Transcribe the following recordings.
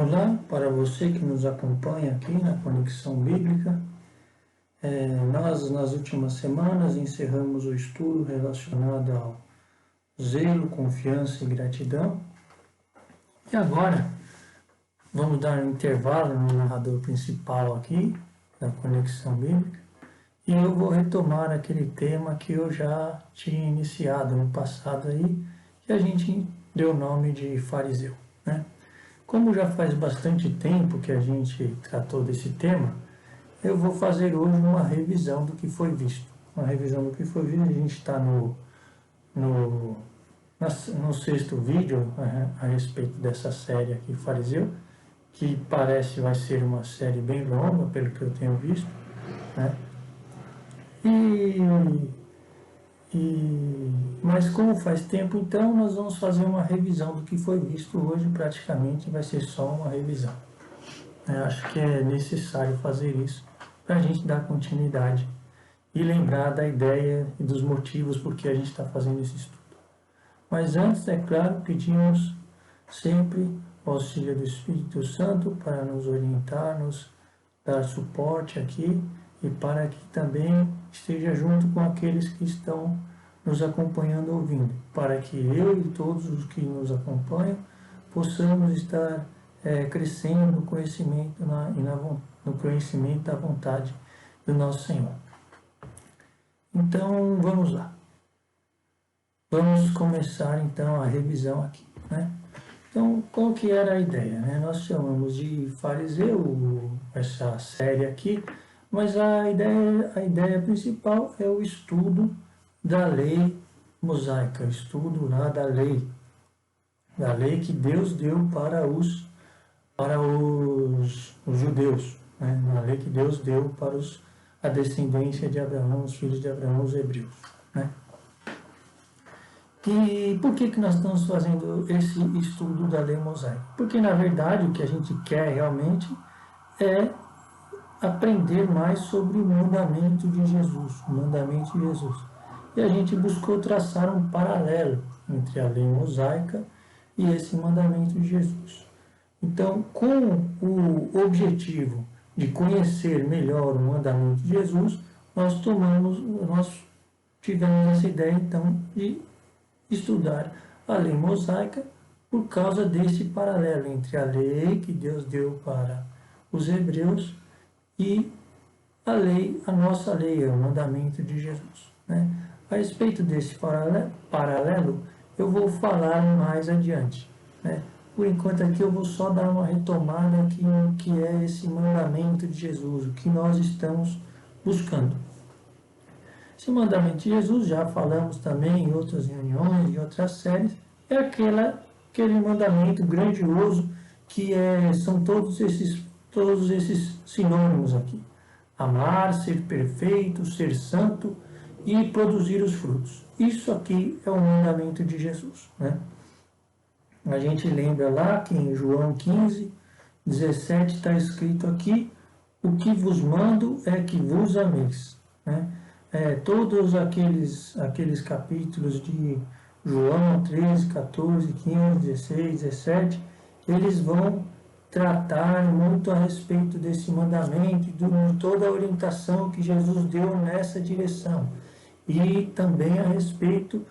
Olá, para você que nos acompanha aqui na Conexão Bíblica. Nós, nas últimas semanas, encerramos o estudo relacionado ao zelo, confiança e gratidão. E agora, vamos dar um intervalo no narrador principal aqui, da Conexão Bíblica, e eu vou retomar aquele tema que eu já tinha iniciado no passado aí, que a gente deu o nome de fariseu, né? Como já faz bastante tempo que a gente tratou desse tema, eu vou fazer hoje uma revisão do que foi visto. Uma revisão do que foi visto, a gente está no sexto vídeo a respeito dessa série aqui, Fariseu, que vai ser uma série bem longa, pelo que eu tenho visto, né? Mas como faz tempo, então nós vamos fazer uma revisão do que foi visto hoje. Praticamente vai ser só uma revisão. Acho que é necessário fazer isso para a gente dar continuidade e lembrar da ideia e dos motivos por que a gente está fazendo esse estudo. Mas antes, é claro, pedimos sempre o auxílio do Espírito Santo para nos orientar, nos dar suporte aqui, e para que também esteja junto com aqueles que estão nos acompanhando, ouvindo, para que eu e todos os que nos acompanham possamos estar crescendo no conhecimento no conhecimento da vontade do nosso Senhor. Então, vamos lá. Vamos começar, então, a revisão aqui, né? Então, qual que era a ideia, né? Nós chamamos de fariseu essa série aqui, mas a ideia principal é o estudo da lei mosaica, estudo lá da lei que Deus deu para os judeus, né? A lei que Deus deu para a descendência de Abraão, os filhos de Abraão, os hebreus, né? E por que nós estamos fazendo esse estudo da lei mosaica? Porque, na verdade, o que a gente quer realmente é aprender mais sobre o mandamento de Jesus, E a gente buscou traçar um paralelo entre a lei mosaica e esse mandamento de Jesus. Então, com o objetivo de conhecer melhor o mandamento de Jesus, nós tivemos essa ideia, então, de estudar a lei mosaica por causa desse paralelo entre a lei que Deus deu para os hebreus e a nossa lei, o mandamento de Jesus, né? A respeito desse paralelo, eu vou falar mais adiante, né? Por enquanto aqui eu vou só dar uma retomada aqui no que é esse mandamento de Jesus, o que nós estamos buscando. Esse mandamento de Jesus, já falamos também em outras reuniões, em outras séries, é aquele mandamento grandioso que são todos esses sinônimos aqui. Amar, ser perfeito, ser santo e produzir os frutos. Isso aqui é o mandamento de Jesus, né? A gente lembra lá que em João 15, 17 está escrito aqui: o que vos mando é que vos ameis, né? Todos aqueles capítulos de João 13, 14, 15, 16, 17, eles vão tratar muito a respeito desse mandamento e de toda a orientação que Jesus deu nessa direção. E também a respeito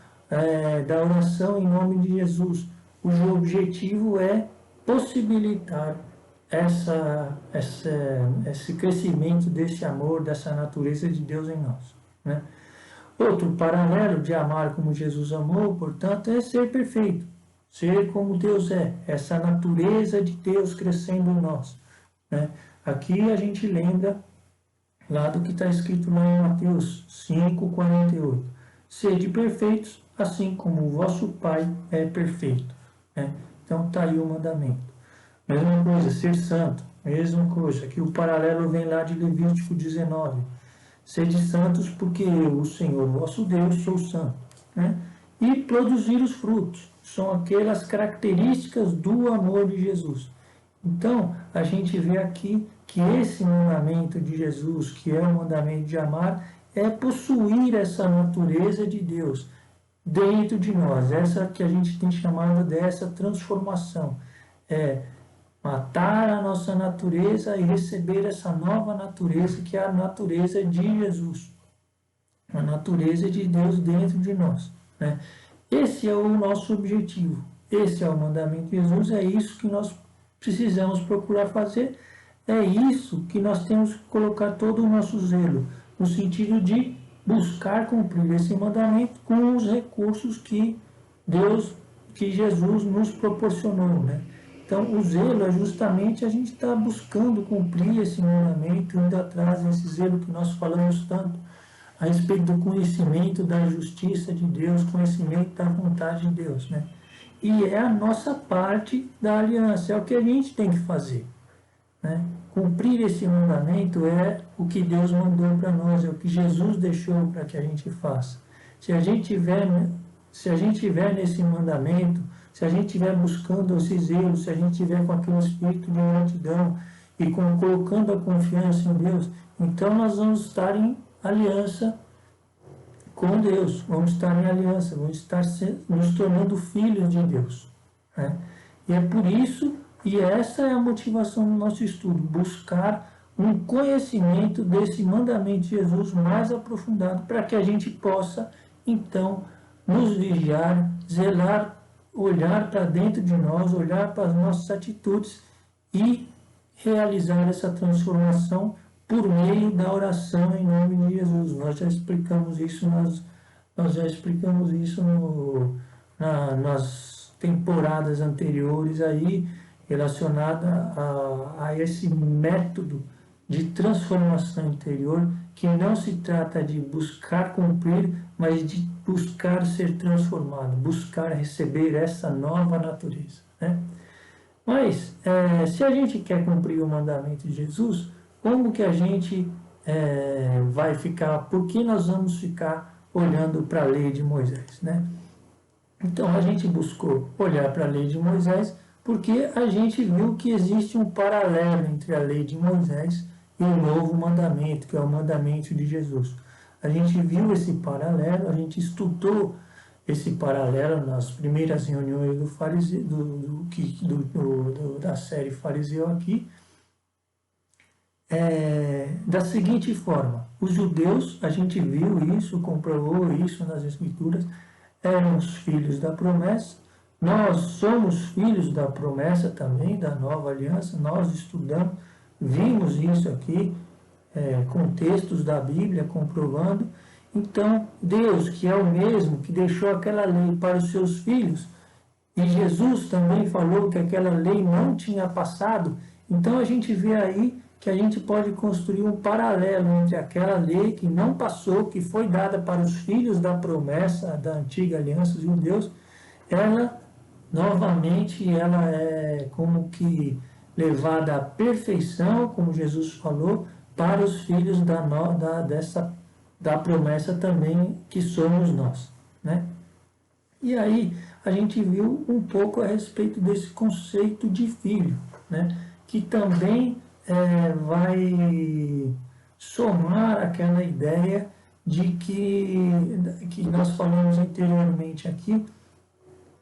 da oração em nome de Jesus, cujo objetivo é possibilitar esse crescimento desse amor, dessa natureza de Deus em nós, né? Outro paralelo de amar como Jesus amou, portanto, é ser perfeito. Ser como Deus é, essa natureza de Deus crescendo em nós, né? Aqui a gente lembra lá do que está escrito lá em Mateus 5:48. Sede perfeitos, assim como o vosso Pai é perfeito, né? Então está aí o mandamento. Mesma coisa, ser santo, mesma coisa. Aqui o paralelo vem lá de Levítico 19. Sede santos porque eu, o Senhor vosso Deus, sou santo, né? E produzir os frutos. São aquelas características do amor de Jesus. Então, a gente vê aqui que esse mandamento de Jesus, que é o mandamento de amar, é possuir essa natureza de Deus dentro de nós, essa que a gente tem chamado dessa transformação. matar a nossa natureza e receber essa nova natureza, que é a natureza de Jesus, a natureza de Deus dentro de nós, né? Esse é o nosso objetivo, esse é o mandamento de Jesus, é isso que nós precisamos procurar fazer, é isso que nós temos que colocar todo o nosso zelo, no sentido de buscar cumprir esse mandamento com os recursos que Jesus nos proporcionou, né? Então, o zelo é justamente a gente estar buscando cumprir esse mandamento, indo atrás desse zelo que nós falamos tanto a respeito do conhecimento da justiça de Deus, conhecimento da vontade de Deus, né? E é a nossa parte da aliança, é o que a gente tem que fazer, né? Cumprir esse mandamento é o que Deus mandou para nós, é o que Jesus deixou para que a gente faça. Se a gente tiver nesse mandamento, se a gente estiver buscando esse zelo, se a gente estiver com aquele espírito de gratidão e colocando a confiança em Deus, então nós vamos estar em aliança com Deus, vamos estar em aliança, vamos estar nos tornando filhos de Deus, né? E é por isso, e essa é a motivação do nosso estudo, buscar um conhecimento desse mandamento de Jesus mais aprofundado, para que a gente possa, então, nos vigiar, zelar, olhar para dentro de nós, olhar para as nossas atitudes e realizar essa transformação por meio da oração em nome de Jesus. Nós já explicamos isso, nas temporadas anteriores aí, relacionada a esse método de transformação interior, que não se trata de buscar cumprir, mas de buscar ser transformado, buscar receber essa nova natureza, né? Mas, se a gente quer cumprir o mandamento de Jesus, como que a gente vai ficar, por que nós vamos ficar olhando para a lei de Moisés, né? Então, a gente buscou olhar para a lei de Moisés porque a gente viu que existe um paralelo entre a lei de Moisés e o novo mandamento, que é o mandamento de Jesus. A gente viu esse paralelo, a gente estudou esse paralelo nas primeiras reuniões da série Fariseu aqui, da seguinte forma: os judeus, a gente viu isso, comprovou isso nas Escrituras, eram os filhos da promessa. Nós somos filhos da promessa também, da nova aliança. Nós estudamos, vimos isso aqui, com textos da Bíblia comprovando. Então, Deus, que é o mesmo que deixou aquela lei para os seus filhos, e Jesus também falou que aquela lei não tinha passado, então a gente vê aí que a gente pode construir um paralelo entre aquela lei que não passou, que foi dada para os filhos da promessa da antiga aliança de Deus, ela novamente ela é como que levada à perfeição, como Jesus falou, para os filhos da promessa também, que somos nós, né? E aí a gente viu um pouco a respeito desse conceito de filho, né? Que também vai somar aquela ideia de que nós falamos anteriormente aqui,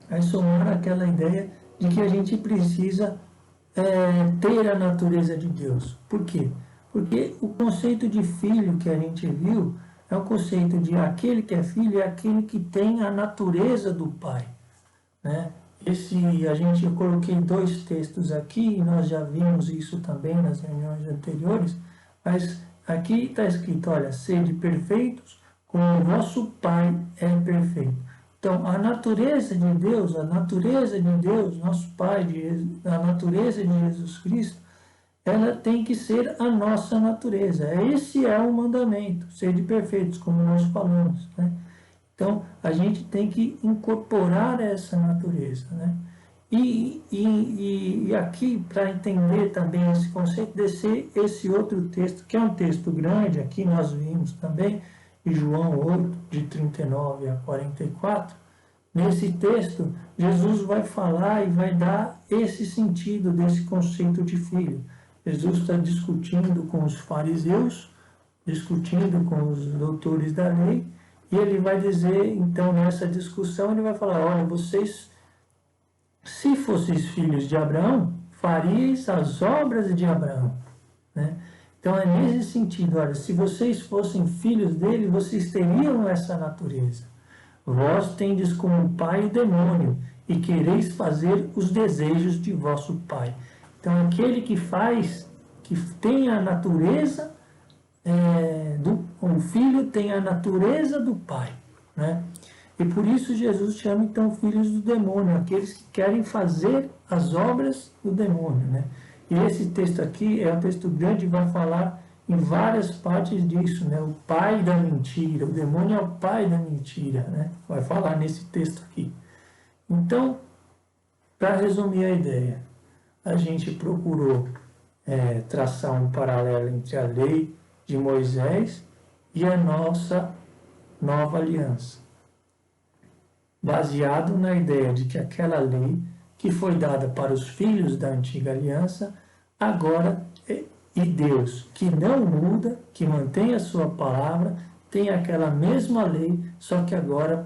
vai somar aquela ideia de que a gente precisa ter a natureza de Deus. Por quê? Porque o conceito de filho que a gente viu é o conceito de aquele que é filho é aquele que tem a natureza do pai, né? Eu coloquei 2 textos aqui, e nós já vimos isso também nas reuniões anteriores, mas aqui está escrito, olha, sede perfeitos, como o vosso Pai é perfeito. Então, a natureza de Deus, nosso Pai, a natureza de Jesus Cristo, ela tem que ser a nossa natureza. Esse é o mandamento, sede perfeitos, como nós falamos, né? Então, a gente tem que incorporar essa natureza, né? E aqui, para entender também esse conceito, descer esse outro texto, que é um texto grande, aqui nós vimos também, de João 8, de 39 a 44, nesse texto, Jesus vai falar e vai dar esse sentido desse conceito de filho. Jesus está discutindo com os fariseus, discutindo com os doutores da lei, e ele vai dizer, então, nessa discussão, ele vai falar, olha, vocês, se fosseis filhos de Abraão, faríeis as obras de Abraão. Né? Então é nesse sentido, olha, se vocês fossem filhos dele, vocês teriam essa natureza. Vós tendes como pai o demônio, e quereis fazer os desejos de vosso pai. Então aquele que faz, que tem a natureza, o filho tem a natureza do pai. Né? E por isso Jesus chama então filhos do demônio, aqueles que querem fazer as obras do demônio. Né? E esse texto aqui é um texto grande, vai falar em várias partes disso, né? O pai da mentira, o demônio é o pai da mentira, né? Vai falar nesse texto aqui. Então, para resumir a ideia, a gente procurou traçar um paralelo entre a lei de Moisés e a nossa nova aliança, baseado na ideia de que aquela lei que foi dada para os filhos da antiga aliança, agora, e Deus, que não muda, que mantém a sua palavra, tem aquela mesma lei, só que agora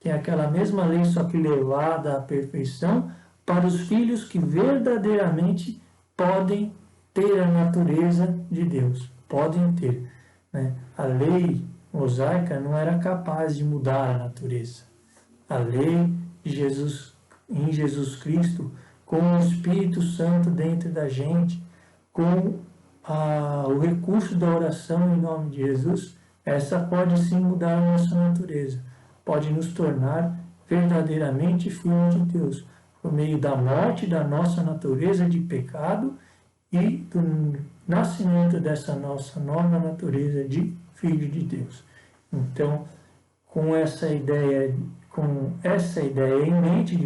tem aquela mesma lei, só que levada à perfeição, para os filhos que verdadeiramente podem ter a natureza de Deus, podem ter. Né? A lei mosaica não era capaz de mudar a natureza. A lei de Jesus, em Jesus Cristo, com o Espírito Santo dentro da gente, com o recurso da oração em nome de Jesus, essa pode sim mudar a nossa natureza, pode nos tornar verdadeiramente filhos de Deus, por meio da morte da nossa natureza de pecado e do nascimento dessa nossa nova natureza de filho de Deus. Então, com essa ideia em mente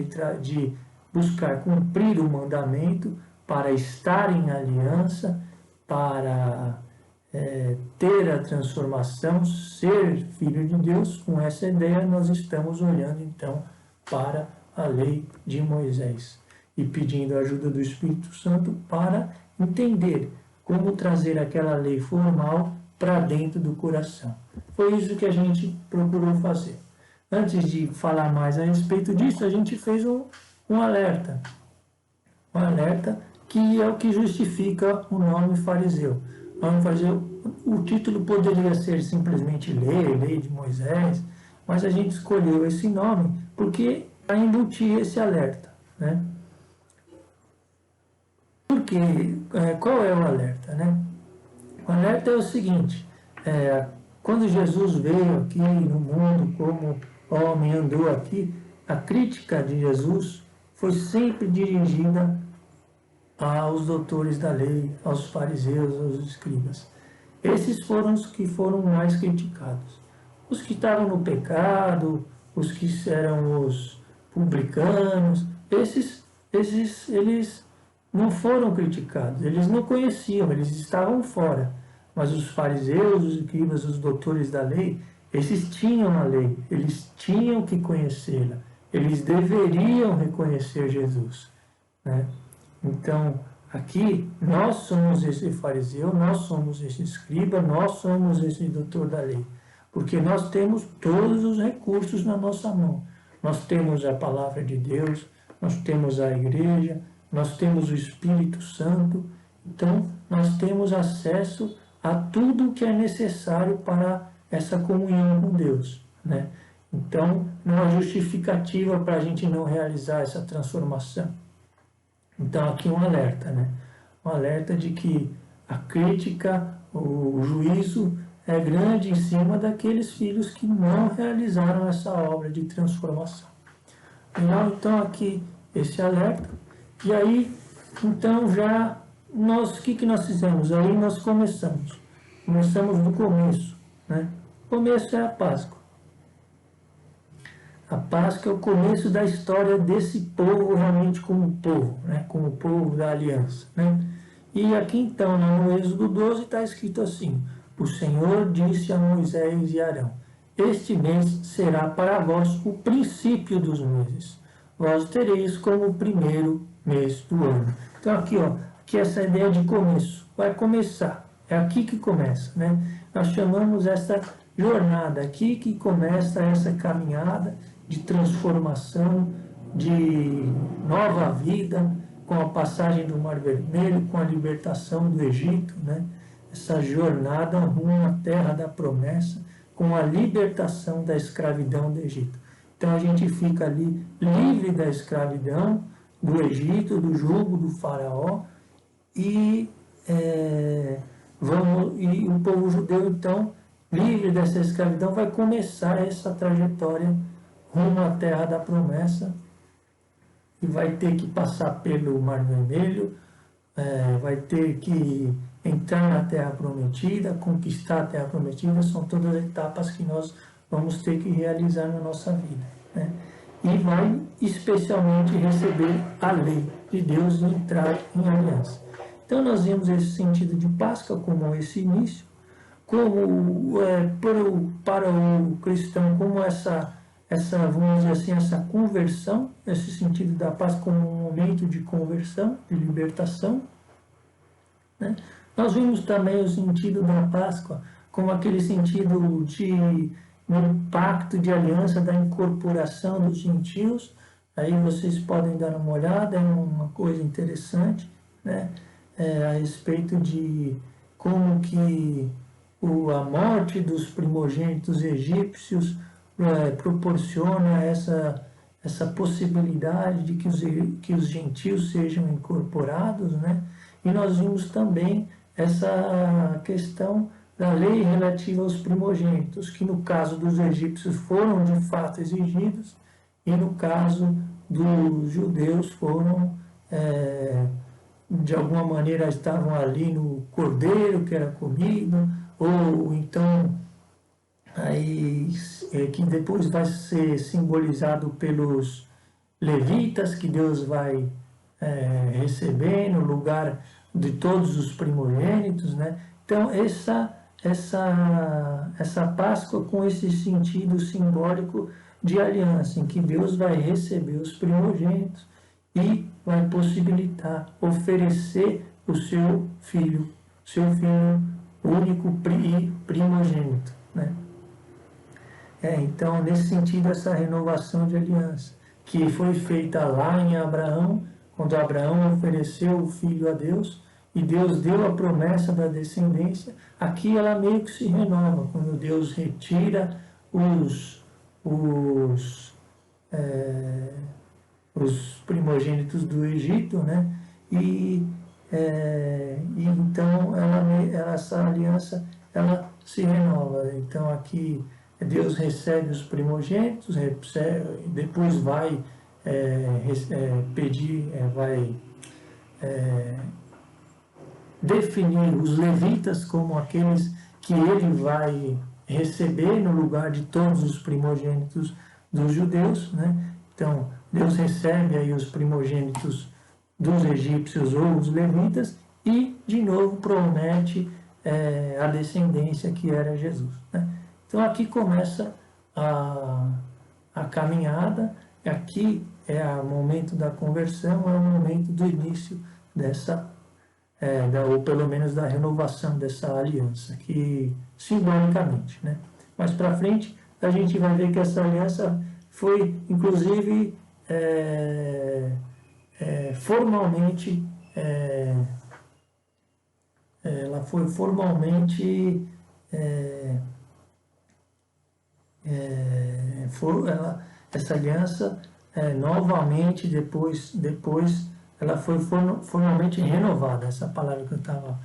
de buscar cumprir o mandamento para estar em aliança, para ter a transformação, ser filho de Deus, com essa ideia nós estamos olhando então para a lei de Moisés e pedindo a ajuda do Espírito Santo para entender como trazer aquela lei formal para dentro do coração. Foi isso que a gente procurou fazer. Antes de falar mais a respeito disso, a gente fez um alerta. Um alerta que é o que justifica o nome fariseu. O nome fariseu, o título poderia ser simplesmente lei de Moisés, mas a gente escolheu esse nome porque para embutir esse alerta. Né? Porque, qual é o alerta? Né? O alerta é o seguinte, quando Jesus veio aqui no mundo como homem, andou aqui, a crítica de Jesus foi sempre dirigida aos doutores da lei, aos fariseus, aos escribas. Esses foram os que foram mais criticados. Os que estavam no pecado, os que eram os publicanos, esses eles não foram criticados, eles não conheciam, eles estavam fora. Mas os fariseus, os escribas, os doutores da lei, esses tinham a lei, eles tinham que conhecê-la, eles deveriam reconhecer Jesus. Né? Então, aqui, nós somos esse fariseu, nós somos esse escriba, nós somos esse doutor da lei, porque nós temos todos os recursos na nossa mão. Nós temos a palavra de Deus, nós temos a igreja, nós temos o Espírito Santo, então nós temos acesso a tudo que é necessário para essa comunhão com Deus. Né? Então, não há justificativa para a gente não realizar essa transformação. Então, aqui um alerta, né? Um alerta de que a crítica, o juízo é grande em cima daqueles filhos que não realizaram essa obra de transformação. Então, aqui, esse alerta. E aí, então, já, o que nós fizemos? Aí nós começamos do começo, né? O começo é a Páscoa. A Páscoa é o começo da história desse povo realmente como povo, né? Como o povo da aliança. Né? E aqui então, no Êxodo 12, está escrito assim: o Senhor disse a Moisés e Arão: este mês será para vós o princípio dos meses. Vós tereis como o primeiro mês do ano. Então aqui, aqui essa ideia de começo. Vai começar. É aqui que começa. Né? Nós chamamos essa jornada aqui que começa essa caminhada de transformação, de nova vida, com a passagem do Mar Vermelho, com a libertação do Egito, né? Essa jornada rumo à terra da promessa, com a libertação da escravidão do Egito. Então a gente fica ali livre da escravidão do Egito, do jugo do faraó, e o povo judeu, então, livre dessa escravidão, vai começar essa trajetória rumo à terra da promessa, e vai ter que passar pelo Mar Vermelho, vai ter que entrar na Terra Prometida, conquistar a Terra Prometida. São todas etapas que nós vamos ter que realizar na nossa vida, né? E vai especialmente receber a lei de Deus e entrar em aliança. Então nós vemos esse sentido de Páscoa como esse início, como para o cristão, como essa, vamos dizer assim, essa conversão, esse sentido da Páscoa como um momento de conversão, de libertação, né? Nós vimos também o sentido da Páscoa como aquele sentido de um pacto de aliança, da incorporação dos gentios. Aí vocês podem dar uma olhada, é uma coisa interessante, né? A respeito de como que a morte dos primogênitos egípcios proporciona essa possibilidade de que os gentios sejam incorporados, né? E nós vimos também essa questão da lei relativa aos primogênitos, que no caso dos egípcios foram de fato exigidos, e no caso dos judeus foram, de alguma maneira, estavam ali no cordeiro que era comido, ou então aí, que depois vai ser simbolizado pelos levitas, que Deus vai receber no lugar de todos os primogênitos, né? Então essa Páscoa com esse sentido simbólico de aliança, em que Deus vai receber os primogênitos e vai possibilitar oferecer o seu filho único e primogênito, né? Então, nesse sentido, essa renovação de aliança, que foi feita lá em Abraão, quando Abraão ofereceu o filho a Deus, e Deus deu a promessa da descendência, aqui ela meio que se renova, quando Deus retira os primogênitos do Egito, né? E então essa aliança ela se renova. Então aqui Deus recebe os primogênitos, depois vai definir os levitas como aqueles que ele vai receber no lugar de todos os primogênitos dos judeus, né? Então Deus recebe aí os primogênitos dos egípcios ou os levitas e de novo promete a descendência que era Jesus, né? Então aqui começa a caminhada, aqui é o momento da conversão, é o momento do início dessa, ou pelo menos da renovação dessa aliança, que simbolicamente, né? Mais para frente a gente vai ver que essa aliança foi, inclusive, formalmente, ela foi formalmente essa aliança novamente depois ela foi formalmente renovada, essa palavra que eu estava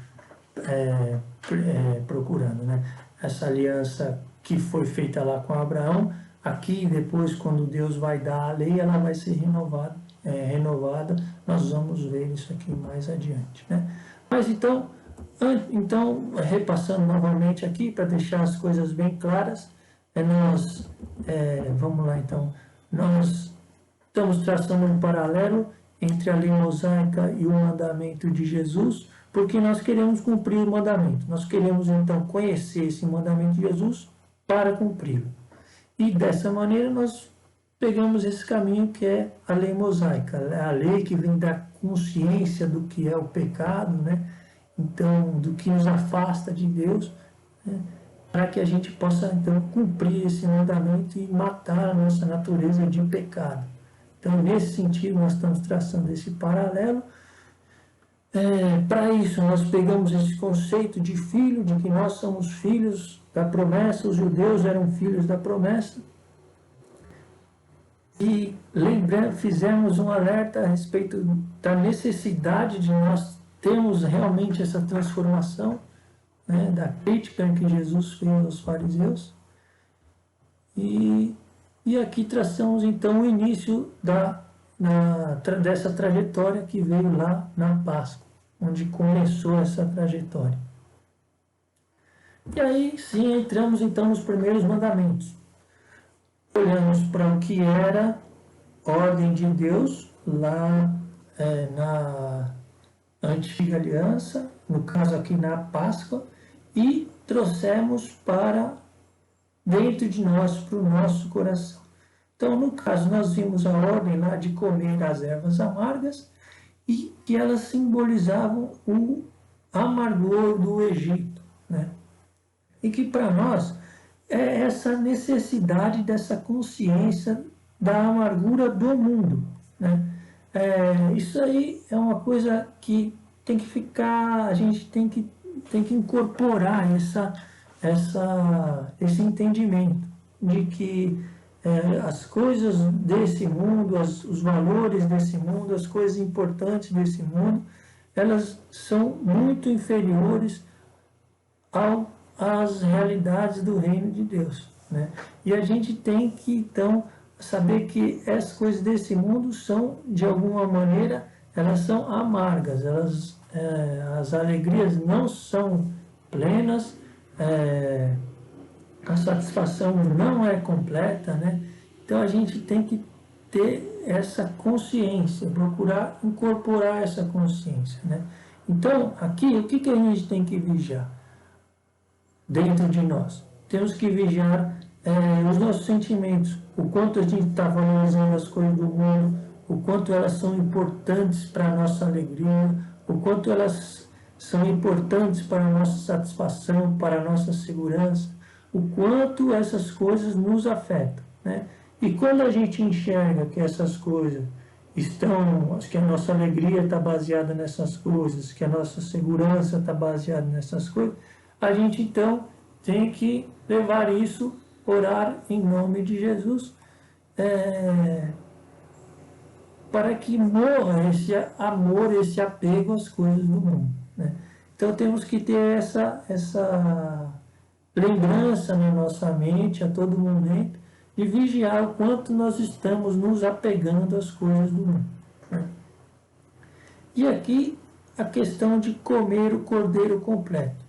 procurando, né? Essa aliança que foi feita lá com Abraão, aqui depois quando Deus vai dar a lei, ela vai ser renovada, nós vamos ver isso aqui mais adiante, né? Mas então repassando novamente aqui para deixar as coisas bem claras, vamos lá então, nós estamos traçando um paralelo entre a lei mosaica e o mandamento de Jesus, porque nós queremos cumprir o mandamento, nós queremos então conhecer esse mandamento de Jesus para cumpri-lo. E dessa maneira nós pegamos esse caminho que é a lei mosaica, a lei que vem da consciência do que é o pecado, né? Então, do que nos afasta de Deus, né? Para que a gente possa então cumprir esse mandamento e matar a nossa natureza de pecado. Então, nesse sentido, nós estamos traçando esse paralelo. Para isso, nós pegamos esse conceito de filho, de que nós somos filhos da promessa, os judeus eram filhos da promessa, e fizemos um alerta a respeito da necessidade de nós termos realmente essa transformação, né, da crítica que Jesus fez aos fariseus. E aqui traçamos então o início dessa trajetória que veio lá na Páscoa, onde começou essa trajetória. E aí sim entramos então nos primeiros mandamentos. Olhamos para o que era a ordem de Deus lá na antiga aliança, no caso aqui na Páscoa, e trouxemos para dentro de nós, para o nosso coração. Então, no caso, nós vimos a ordem lá de comer as ervas amargas e que elas simbolizavam o amargor do Egito, né? E que para nós é essa necessidade dessa consciência da amargura do mundo, né? Isso aí é uma coisa que tem que ficar, a gente tem que incorporar esse entendimento de que as coisas desse mundo, os valores desse mundo, as coisas importantes desse mundo, elas são muito inferiores às realidades do reino de Deus, né? E a gente tem que, então, saber que as coisas desse mundo são, de alguma maneira, elas são amargas, as alegrias não são plenas, a satisfação não é completa, né? Então a gente tem que ter essa consciência, procurar incorporar essa consciência, né? Então aqui, o que a gente tem que vigiar dentro de nós? Temos que vigiar os nossos sentimentos, o quanto a gente está valorizando as coisas do mundo, o quanto elas são importantes para a nossa alegria, o quanto elas são importantes para a nossa satisfação, para a nossa segurança, o quanto essas coisas nos afetam, né? E quando a gente enxerga que essas coisas que a nossa alegria está baseada nessas coisas, que a nossa segurança está baseada nessas coisas, a gente então tem que levar isso, orar em nome de Jesus, para que morra esse amor, esse apego às coisas do mundo, né? Então temos que ter essa lembrança na nossa mente a todo momento de vigiar o quanto nós estamos nos apegando às coisas do mundo, né? E aqui a questão de comer o cordeiro completo.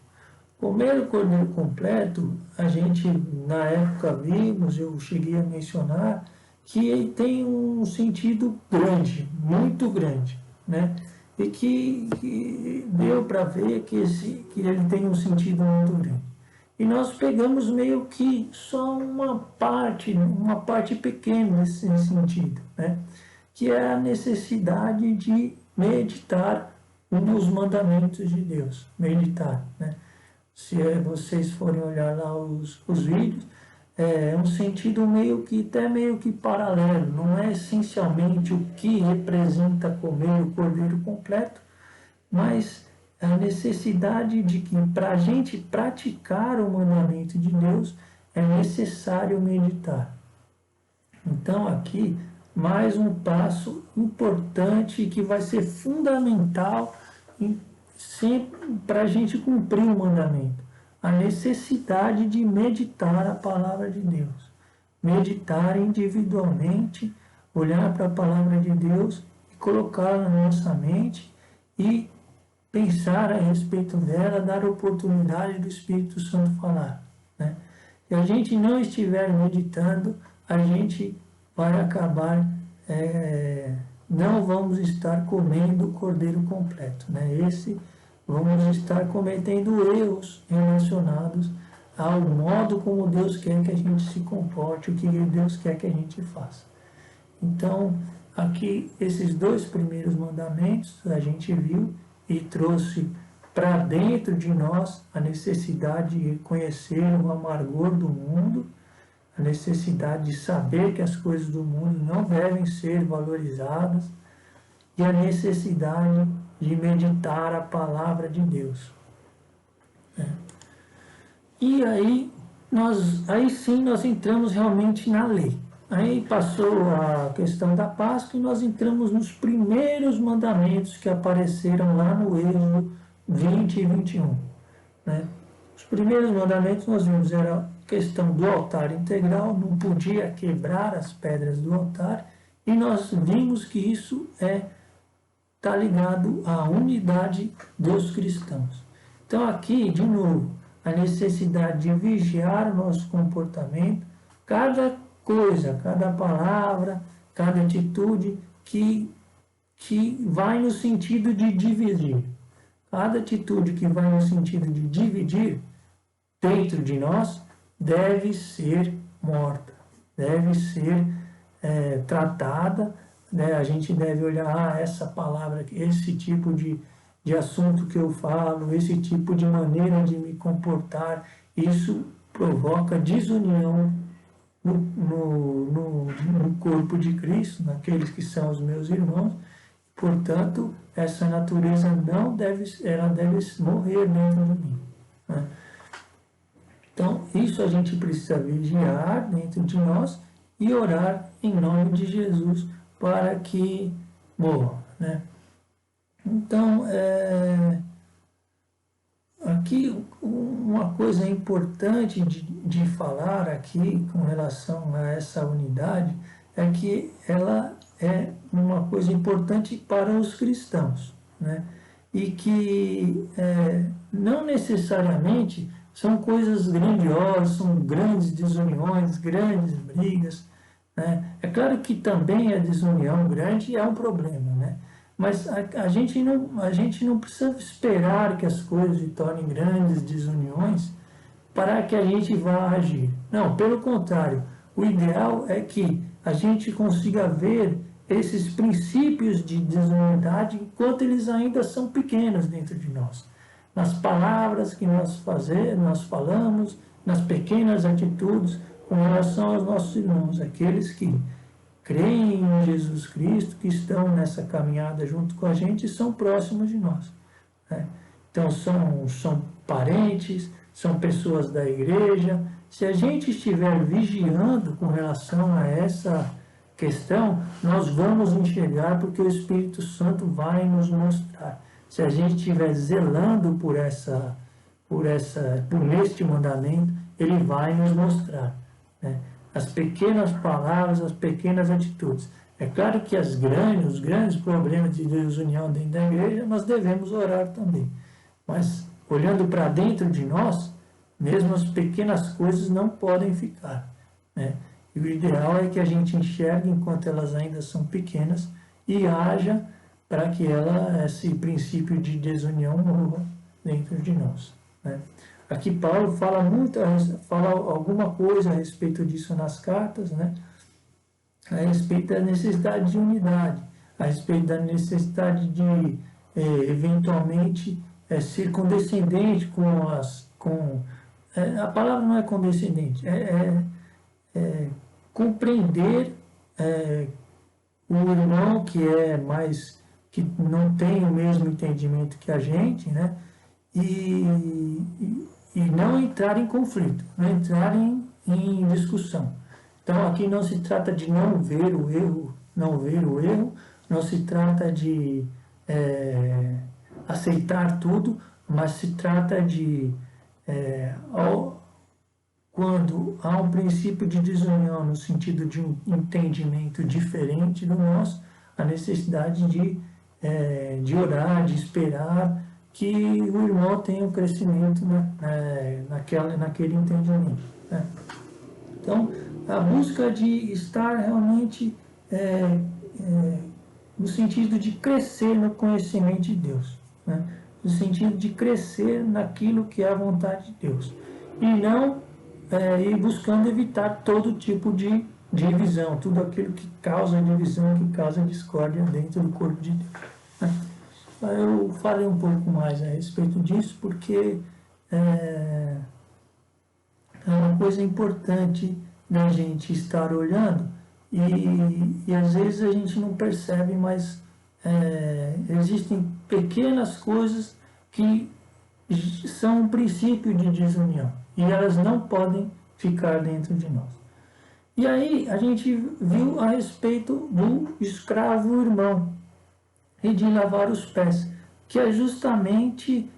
Comer o cordeiro completo, a gente na época vimos, eu cheguei a mencionar, que ele tem um sentido grande, muito grande, né? E que deu para ver que ele tem um sentido muito grande. E nós pegamos meio que só uma parte pequena nesse sentido, né? Que é a necessidade de meditar nos mandamentos de Deus, meditar, né? Se vocês forem olhar lá os vídeos, é um sentido meio que paralelo, não é essencialmente o que representa comer o cordeiro completo, mas a necessidade de que para a gente praticar o mandamento de Deus é necessário meditar. Então aqui mais um passo importante que vai ser fundamental para a gente cumprir o mandamento. A necessidade de meditar a palavra de Deus. Meditar individualmente, olhar para a palavra de Deus e colocá-la na nossa mente e pensar a respeito dela, dar oportunidade do Espírito Santo falar, né? Se a gente não estiver meditando, a gente vai acabar, não vamos estar comendo o cordeiro completo, né? Vamos estar cometendo erros relacionados ao modo como Deus quer que a gente se comporte, o que Deus quer que a gente faça. Então, aqui, esses dois primeiros mandamentos a gente viu e trouxe para dentro de nós a necessidade de conhecer o amargor do mundo, a necessidade de saber que as coisas do mundo não devem ser valorizadas e a necessidade de meditar a palavra de Deus. E aí sim nós entramos realmente na lei. Aí passou a questão da Páscoa e nós entramos nos primeiros mandamentos que apareceram lá no Êxodo 20 e 21. Né? Os primeiros mandamentos nós vimos era a questão do altar integral, não podia quebrar as pedras do altar, e nós vimos que isso está ligado à unidade dos cristãos. Então aqui, de novo, a necessidade de vigiar o nosso comportamento, cada coisa, cada palavra, cada atitude que vai no sentido de dividir. Cada atitude que vai no sentido de dividir dentro de nós deve ser morta, deve ser tratada, né? A gente deve olhar essa palavra, esse tipo de assunto que eu falo, esse tipo de maneira de me comportar, isso provoca desunião no corpo de Cristo, naqueles que são os meus irmãos. Portanto, essa natureza ela deve morrer dentro de mim. Né? Então, isso a gente precisa vigiar dentro de nós e orar em nome de Jesus para que morra. Né? Então, aqui uma coisa importante de falar aqui com relação a essa unidade é que ela é uma coisa importante para os cristãos, né? E que não necessariamente são coisas grandiosas, são grandes desuniões, grandes brigas, né? É claro que também a desunião grande é um problema, né? Mas a gente não precisa esperar que as coisas se tornem grandes desuniões para que a gente vá agir. Não, pelo contrário, o ideal é que a gente consiga ver esses princípios de desunidade enquanto eles ainda são pequenos dentro de nós. Nas palavras que nós falamos, nas pequenas atitudes com relação aos nossos irmãos, aqueles que creem em Jesus Cristo, que estão nessa caminhada junto com a gente e são próximos de nós. Né? Então, são parentes, são pessoas da igreja. Se a gente estiver vigiando com relação a essa questão, nós vamos enxergar porque o Espírito Santo vai nos mostrar. Se a gente estiver zelando por este mandamento, ele vai nos mostrar. Né? As pequenas palavras, as pequenas atitudes. É claro que os grandes problemas de desunião dentro da igreja, nós devemos orar também. Mas, olhando para dentro de nós, mesmo as pequenas coisas não podem ficar. Né? E o ideal é que a gente enxergue enquanto elas ainda são pequenas e haja para que esse princípio de desunião morra dentro de nós. Né? Aqui Paulo fala alguma coisa a respeito disso nas cartas, né? A respeito da necessidade de unidade, a respeito da necessidade de eventualmente ser condescendente a palavra não é condescendente, compreender o irmão que não tem o mesmo entendimento que a gente, né? E não entrar em conflito, não entrar em discussão. Então aqui não se trata de não ver o erro, não se trata de aceitar tudo, mas se trata de quando há um princípio de desunião no sentido de um entendimento diferente do nosso, a necessidade de orar, de esperar que o irmão tenha um crescimento naquele entendimento. Né? Então, a busca de estar realmente no sentido de crescer no conhecimento de Deus, né? No sentido de crescer naquilo que é a vontade de Deus, e não ir buscando evitar todo tipo de divisão, tudo aquilo que causa divisão, que causa discórdia dentro do corpo de Deus. Né? Eu falei um pouco mais a respeito disso porque é uma coisa importante da gente estar olhando e às vezes a gente não percebe, mas existem pequenas coisas que são um princípio de desunião e elas não podem ficar dentro de nós. E aí a gente viu a respeito do escravo irmão e de lavar os pés, que é justamente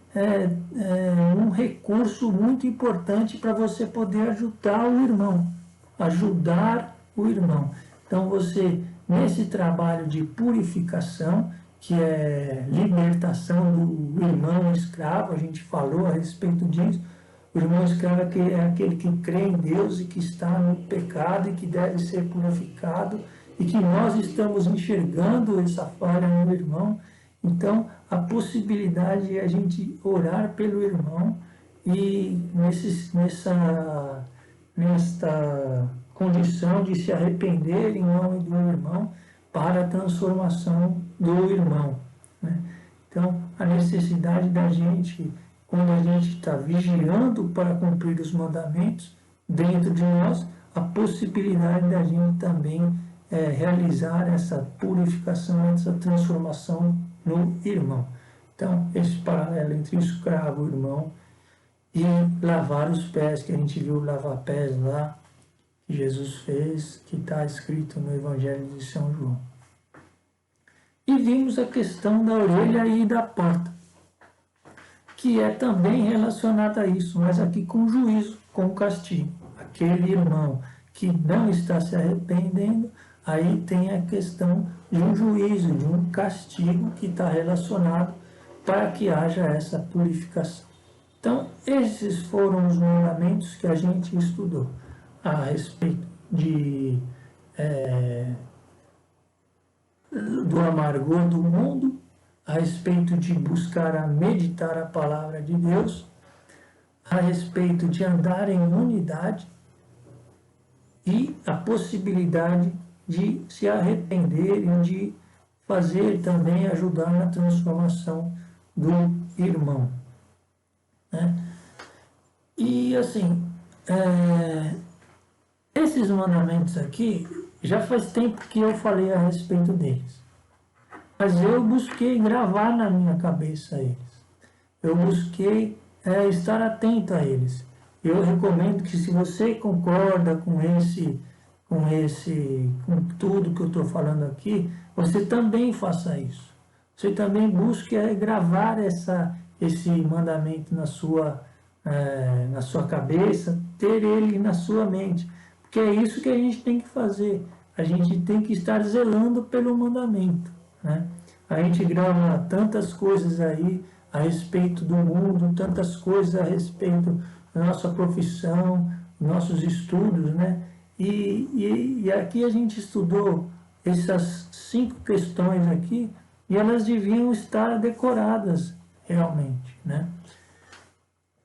um recurso muito importante para você poder ajudar o irmão. Então você, nesse trabalho de purificação, que é libertação do irmão escravo, a gente falou a respeito disso. O irmão escravo é aquele que crê em Deus e que está no pecado e que deve ser purificado e que nós estamos enxergando essa falha no irmão. Então, a possibilidade é a gente orar pelo irmão e nesta condição de se arrepender em nome do irmão para a transformação do irmão, né? Então, a necessidade da gente, quando a gente está vigiando para cumprir os mandamentos dentro de nós, a possibilidade da gente também realizar essa purificação, essa transformação no irmão. Então, esse paralelo entre o escravo, o irmão, e lavar os pés, que a gente viu lavar pés lá, que Jesus fez, que está escrito no Evangelho de São João. E vimos a questão da orelha e da porta, que é também relacionada a isso, mas aqui com juízo, com castigo. Aquele irmão que não está se arrependendo, aí tem a questão de um juízo, de um castigo que está relacionado para que haja essa purificação. Então, esses foram os mandamentos que a gente estudou a respeito do amargor do mundo, a respeito de buscar meditar a palavra de Deus, a respeito de andar em unidade e a possibilidade de se arrepender e de fazer também, ajudar na transformação do irmão, né? E assim, esses mandamentos aqui, já faz tempo que eu falei a respeito deles, mas eu busquei gravar na minha cabeça eles, eu busquei estar atento a eles. Eu recomendo que, se você concorda com tudo que eu estou falando aqui, você também faça isso. Você também busque gravar esse mandamento na sua cabeça, ter ele na sua mente, porque é isso que a gente tem que fazer. A gente tem que estar zelando pelo mandamento, né? A gente grava tantas coisas aí a respeito do mundo, tantas coisas a respeito da nossa profissão, nossos estudos, né? E aqui a gente estudou essas 5 questões aqui e elas deviam estar decoradas realmente, né?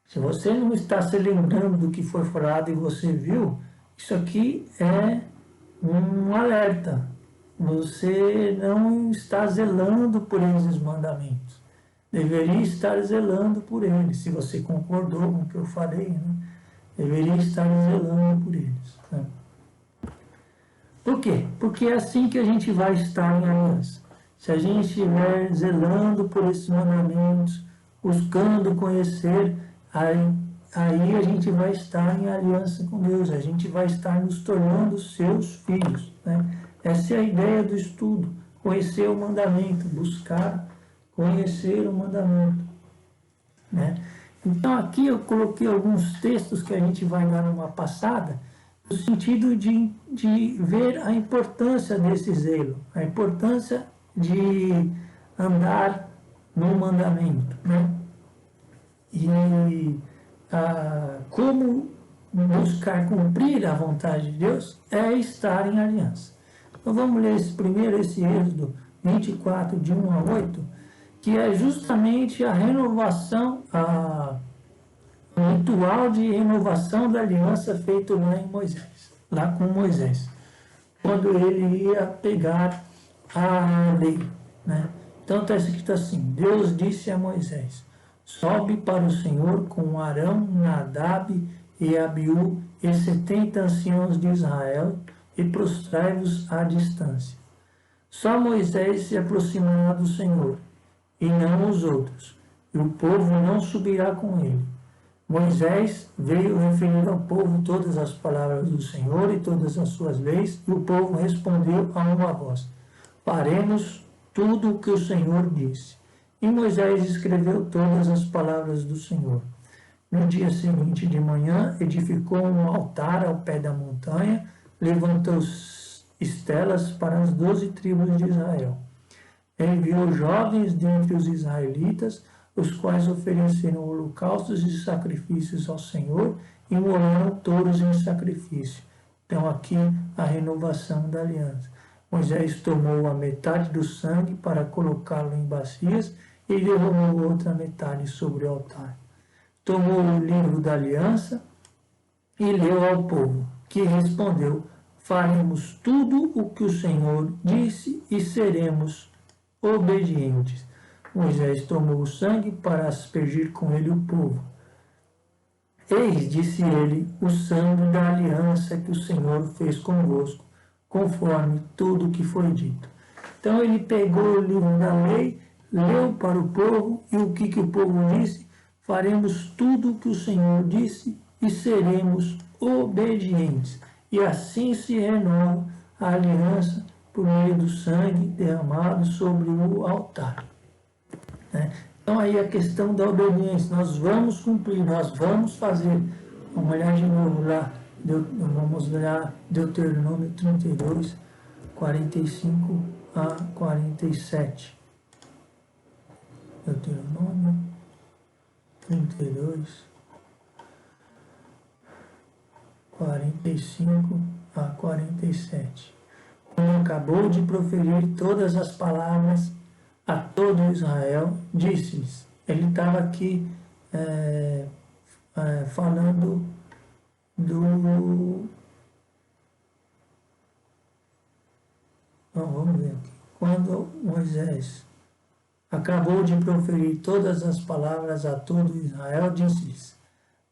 Se você não está se lembrando do que foi falado e você viu, isso aqui é um alerta. Você não está zelando por esses mandamentos. Deveria estar zelando por eles. Se você concordou com o que eu falei, né? Deveria estar zelando por eles, né? Por quê? Porque é assim que a gente vai estar em aliança. Se a gente estiver zelando por esses mandamentos, buscando conhecer, aí a gente vai estar em aliança com Deus, a gente vai estar nos tornando seus filhos, né? Essa é a ideia do estudo, conhecer o mandamento, buscar conhecer o mandamento, né? Então aqui eu coloquei alguns textos que a gente vai dar uma passada, no sentido de ver a importância desse zelo, a importância de andar no mandamento, né? E como buscar cumprir a vontade de Deus é estar em aliança. Então vamos ler esse Êxodo 24, de 1 a 8, que é justamente a renovação, o ritual de renovação da aliança feito lá com Moisés, quando ele ia pegar a lei, né? Então está escrito assim: Deus disse a Moisés: sobe para o Senhor com Arão, Nadab e Abiú e 70 anciãos de Israel, e prostrai-vos à distância. Só Moisés se aproximará do Senhor, e não os outros, e o povo não subirá com ele. Moisés veio referir ao povo todas as palavras do Senhor e todas as suas leis, e o povo respondeu a uma voz: faremos tudo o que o Senhor disse. E Moisés escreveu todas as palavras do Senhor. No dia seguinte de manhã, edificou um altar ao pé da montanha, levantou estelas para as 12 tribos de Israel. Enviou jovens dentre os israelitas, os quais ofereceram holocaustos e sacrifícios ao Senhor e imolaram touros em sacrifício. Então aqui a renovação da aliança. Moisés tomou a metade do sangue para colocá-lo em bacias e derramou outra metade sobre o altar. Tomou o livro da aliança e leu ao povo, que respondeu: faremos tudo o que o Senhor disse e seremos obedientes. Moisés tomou o sangue para aspergir com ele o povo. Eis, disse ele, o sangue da aliança que o Senhor fez convosco, conforme tudo o que foi dito. Então ele pegou o livro da lei, leu para o povo, e o que o povo disse? Faremos tudo o que o Senhor disse e seremos obedientes. E assim se renova a aliança por meio do sangue derramado sobre o altar. Então aí a questão da obediência, nós vamos cumprir, nós vamos fazer. Vamos olhar de novo lá, vamos olhar Deuteronômio 32, 45 a 47. Deuteronômio 32, 45 a 47. Quando acabou de proferir todas as palavras a todo Israel, disse-lhes. Ele estava aqui falando do... vamos ver aqui. Quando Moisés acabou de proferir todas as palavras a todo Israel, disse-lhes: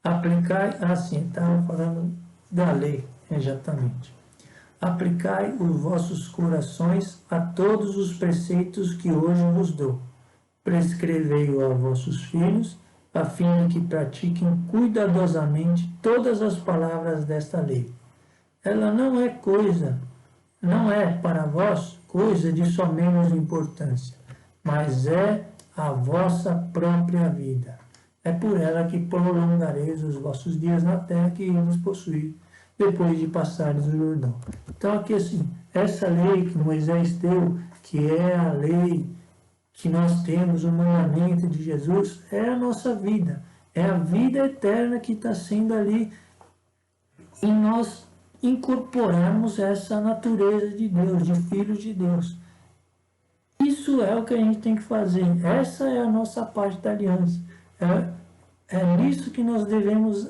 aplicai, assim, estava falando da lei, exatamente. Aplicai os vossos corações a todos os preceitos que hoje vos dou. Prescrevei-o a vossos filhos, a fim de que pratiquem cuidadosamente todas as palavras desta lei. Ela não é para vós coisa de só menos importância, mas é a vossa própria vida. É por ela que prolongareis os vossos dias na terra que iremos possuir, depois de passares o Jordão. Então aqui assim, essa lei que Moisés deu, que é a lei que nós temos, o mandamento de Jesus, é a nossa vida. É a vida eterna que está sendo ali e nós incorporarmos essa natureza de Deus, de filhos de Deus. Isso é o que a gente tem que fazer. Essa é a nossa parte da aliança. É nisso que nós devemos,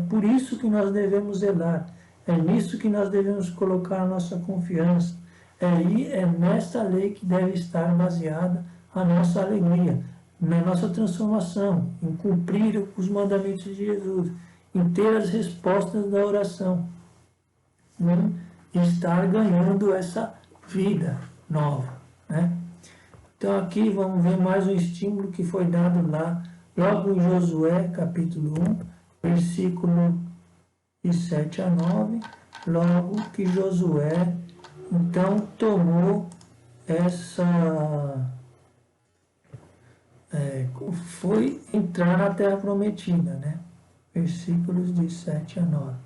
por isso que nós devemos zelar. É nisso que nós devemos colocar a nossa confiança. É nesta lei que deve estar baseada a nossa alegria, na nossa transformação, em cumprir os mandamentos de Jesus, em ter as respostas da oração, em estar ganhando essa vida nova, né? Então aqui vamos ver mais um estímulo que foi dado lá, logo em Josué, capítulo 1, versículo de 7 a 9, logo que Josué, então, tomou foi entrar na terra prometida, né? Versículos de 7 a 9.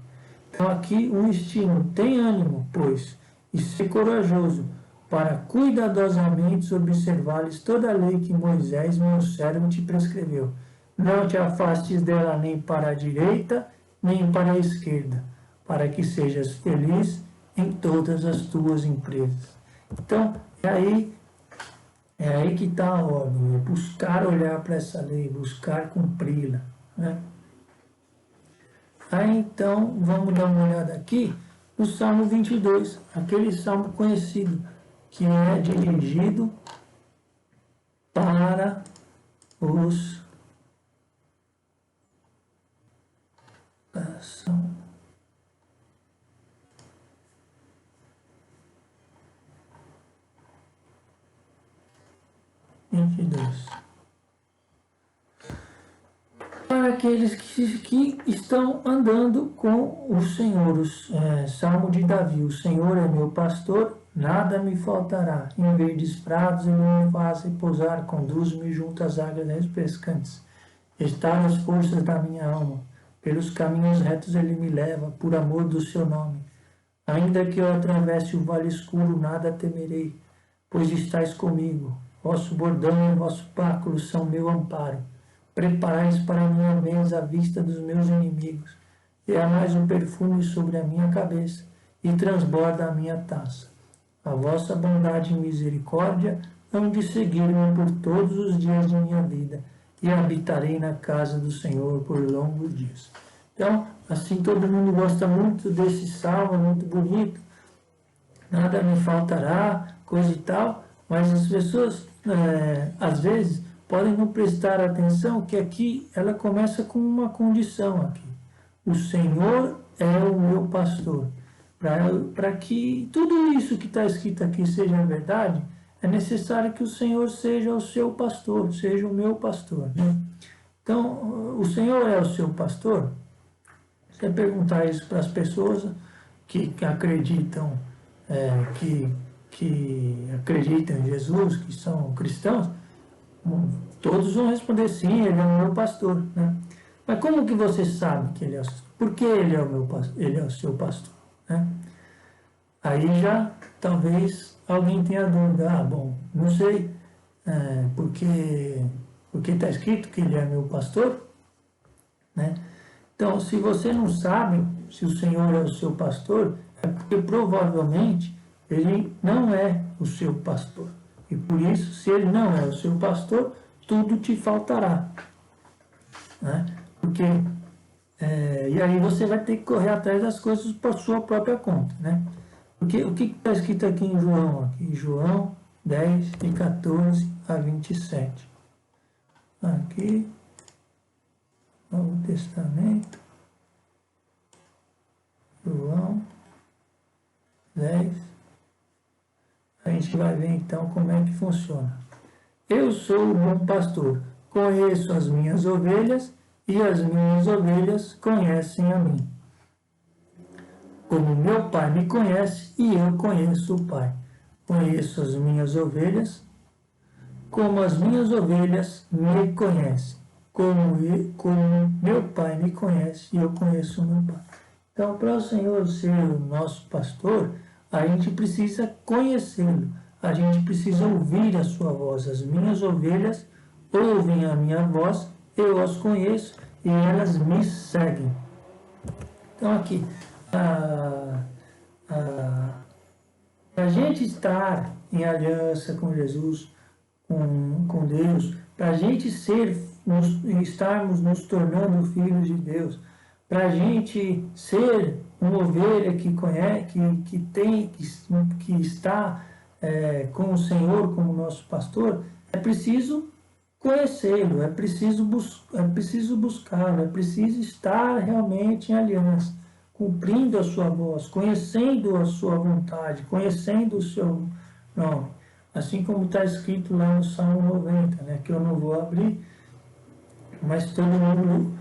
Então aqui um estímulo, tem ânimo, pois, e ser corajoso, para cuidadosamente observares toda a lei que Moisés, meu servo, te prescreveu. Não te afastes dela nem para a direita, nem para a esquerda, para que sejas feliz em todas as tuas empresas. Então, é aí que está a ordem, é buscar olhar para essa lei, buscar cumpri-la, né? Aí então, vamos dar uma olhada aqui no Salmo 22, aquele salmo conhecido, que é dirigido para os 22. Para aqueles que estão andando com o Senhor, Salmo de Davi, o Senhor é meu pastor, nada me faltará. Em verdes prados ele me faz repousar, conduz-me junto às águas refrescantes. Está as forças da minha alma, pelos caminhos retos ele me leva, por amor do seu nome. Ainda que eu atravesse o vale escuro, nada temerei, pois estais comigo. Vosso bordão e vosso báculo são meu amparo. Preparais para minha mesa à vista dos meus inimigos. Derramais um perfume sobre a minha cabeça e transborda a minha taça. A vossa bondade e misericórdia hão de seguir-me por todos os dias de minha vida, e habitarei na casa do Senhor por longos dias. Então, assim, todo mundo gosta muito desse salmo, muito bonito. Nada me faltará, coisa e tal, mas as pessoas, às vezes, podem não prestar atenção que aqui ela começa com uma condição aqui. O Senhor é o meu pastor. Para que tudo isso que está escrito aqui seja verdade, é necessário que o Senhor seja o seu pastor, seja o meu pastor. Né? Então, o Senhor é o seu pastor? Você perguntar isso para as pessoas que acreditam, que acreditam em Jesus, que são cristãos, todos vão responder sim, ele é o meu pastor. Né? Mas como que você sabe que ele é o seu? Por que ele é o meu pastor? Ele é o seu pastor? Né? Aí já talvez alguém tenha dúvida. Bom, não sei porque está escrito que ele é meu pastor. Né? Então, se você não sabe se o Senhor é o seu pastor, é porque provavelmente ele não é o seu pastor. E por isso, se ele não é o seu pastor, tudo te faltará. Né? Porque, e aí você vai ter que correr atrás das coisas por sua própria conta. Né? Porque, o que está escrito aqui em João? Aqui, em João 10, de 14 a 27. Aqui, Novo Testamento, João 10. A gente vai ver então como é que funciona. Eu sou o bom pastor, conheço as minhas ovelhas e as minhas ovelhas conhecem a mim. Como meu Pai me conhece e eu conheço o Pai. Conheço as minhas ovelhas, como as minhas ovelhas me conhecem. Como meu Pai me conhece e eu conheço o meu Pai. Então, para o Senhor ser o nosso pastor, a gente precisa conhecê-lo, a gente precisa ouvir a sua voz. As minhas ovelhas ouvem a minha voz, eu as conheço e elas me seguem. Então aqui, para a gente estar em aliança com Jesus, com Deus, para a gente estarmos nos tornando filhos de Deus, para a gente ser uma ovelha que está com o Senhor como nosso pastor, é preciso conhecê-lo, é preciso buscá-lo, é preciso estar realmente em aliança, cumprindo a sua voz, conhecendo a sua vontade, conhecendo o seu nome. Assim como está escrito lá no Salmo 90, né, que eu não vou abrir, mas todo mundo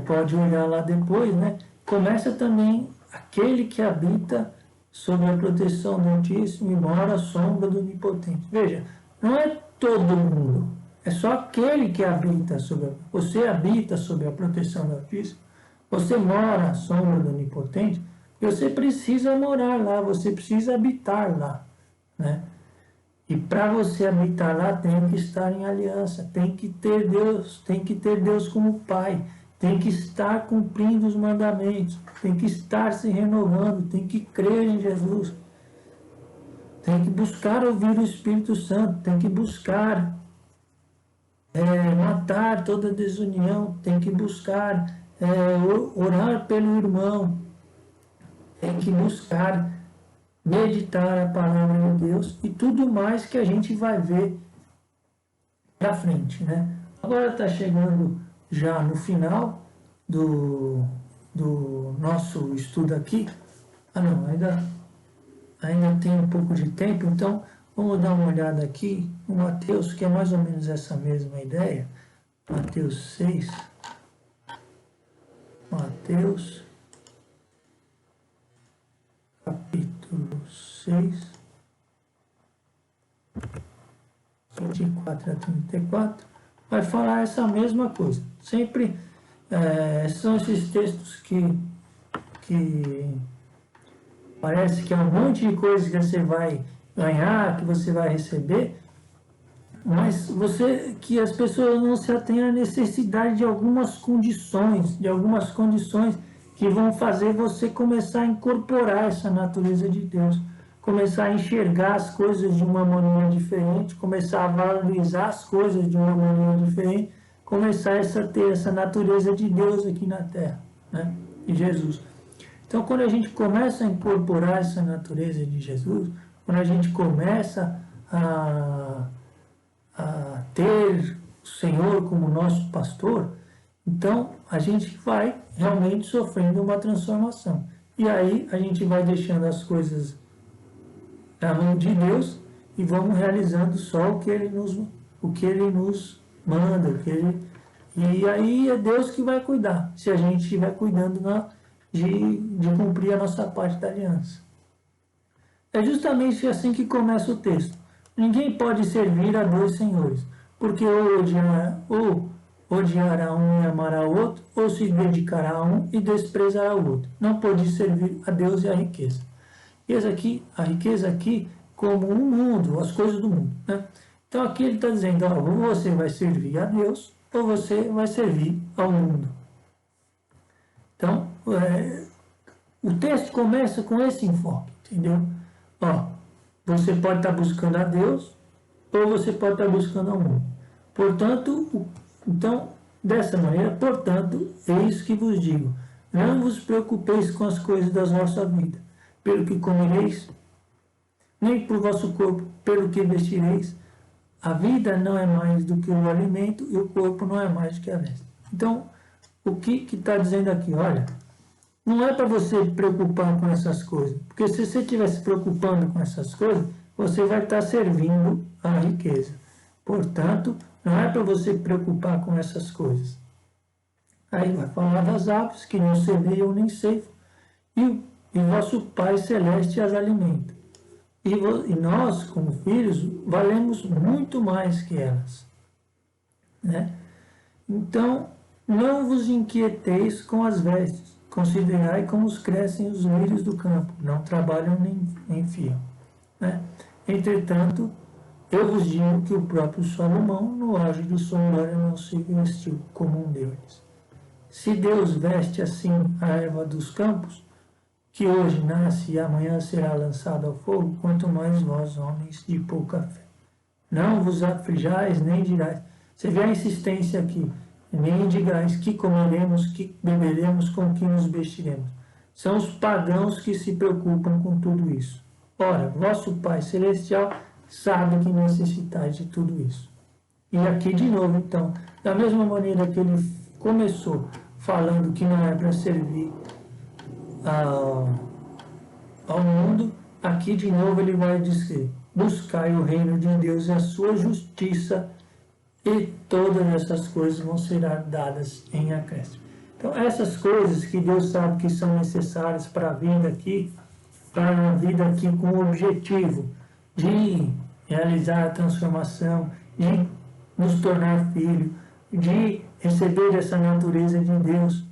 pode olhar lá depois, né? Começa também aquele que habita sob a proteção do Altíssimo e mora à sombra do Onipotente. Veja, não é todo mundo, é só aquele que habita você habita sob a proteção do Altíssimo, você mora à sombra do Onipotente, e você precisa morar lá, você precisa habitar lá, né? E para você habitar lá, tem que estar em aliança, tem que ter Deus como Pai, tem que estar cumprindo os mandamentos, tem que estar se renovando, tem que crer em Jesus, tem que buscar ouvir o Espírito Santo, tem que buscar matar toda desunião, tem que buscar orar pelo irmão, tem que buscar meditar a palavra de Deus e tudo mais que a gente vai ver para frente, né? Agora está chegando já no final do nosso estudo aqui. Não, ainda tem um pouco de tempo, então Vamos dar uma olhada aqui no Mateus, que é mais ou menos essa mesma ideia. Mateus 6. Mateus, capítulo 6, 24 a 34, vai falar essa mesma coisa. Sempre são esses textos que parece que é um monte de coisa que você vai ganhar, que você vai receber, mas que as pessoas não se atenham à necessidade de algumas condições que vão fazer você começar a incorporar essa natureza de Deus, começar a enxergar as coisas de uma maneira diferente, começar a valorizar as coisas de uma maneira diferente, começar a ter essa natureza de Deus aqui na Terra, né? De Jesus. Então, quando a gente começa a incorporar essa natureza de Jesus, quando a gente começa a ter o Senhor como nosso pastor, então a gente vai realmente sofrendo uma transformação. E aí a gente vai deixando as coisas na mão de Deus e vamos realizando só o que Ele nos manda. E aí é Deus que vai cuidar, se a gente estiver cuidando de cumprir a nossa parte da aliança. É justamente assim que começa o texto. Ninguém pode servir a dois senhores, porque ou odiará um e amará o outro, ou se dedicará a um e desprezará o outro. Não pode servir a Deus e a riqueza. A riqueza aqui como o mundo, as coisas do mundo, né? Então aqui ele está dizendo, ou você vai servir a Deus, ou você vai servir ao mundo. Então, o texto começa com esse enfoque, entendeu? Você pode estar buscando a Deus, ou você pode estar buscando ao mundo. Portanto, então, dessa maneira, eis que vos digo, não vos preocupeis com as coisas da vossa vida, pelo que comereis, nem por vosso corpo, pelo que vestireis. A vida não é mais do que o alimento, e o corpo não é mais do que a veste. Então, o que está dizendo aqui? Olha, não é para você preocupar com essas coisas, porque se você estiver se preocupando com essas coisas, você vai estar servindo a riqueza. Portanto, não é para você preocupar com essas coisas. Aí vai falar das aves que não semeiam nem ceifam, e vosso Pai Celeste as alimenta. E nós, como filhos, valemos muito mais que elas, né? Então, não vos inquieteis com as vestes. Considerai como crescem os lírios do campo, não trabalham nem fiam, né? Entretanto, eu vos digo que o próprio Salomão, no auge do sua glória, não se vestiu como um deles. Se Deus veste assim a erva dos campos, que hoje nasce e amanhã será lançada ao fogo, quanto mais vós, homens de pouca fé. Não vos aflijais, nem dirais. Você vê a insistência aqui. Nem digais que comeremos, que beberemos, com que nos vestiremos. São os pagãos que se preocupam com tudo isso. Ora, vosso Pai Celestial sabe que necessitais de tudo isso. E aqui de novo, então, da mesma maneira que ele começou falando que não é para servir ao mundo, aqui de novo ele vai dizer, buscai o reino de Deus e a sua justiça, e todas essas coisas vão ser dadas em acréscimo. Então, essas coisas que Deus sabe que são necessárias para a vida aqui com o objetivo de realizar a transformação, de nos tornar filho, de receber essa natureza de Deus.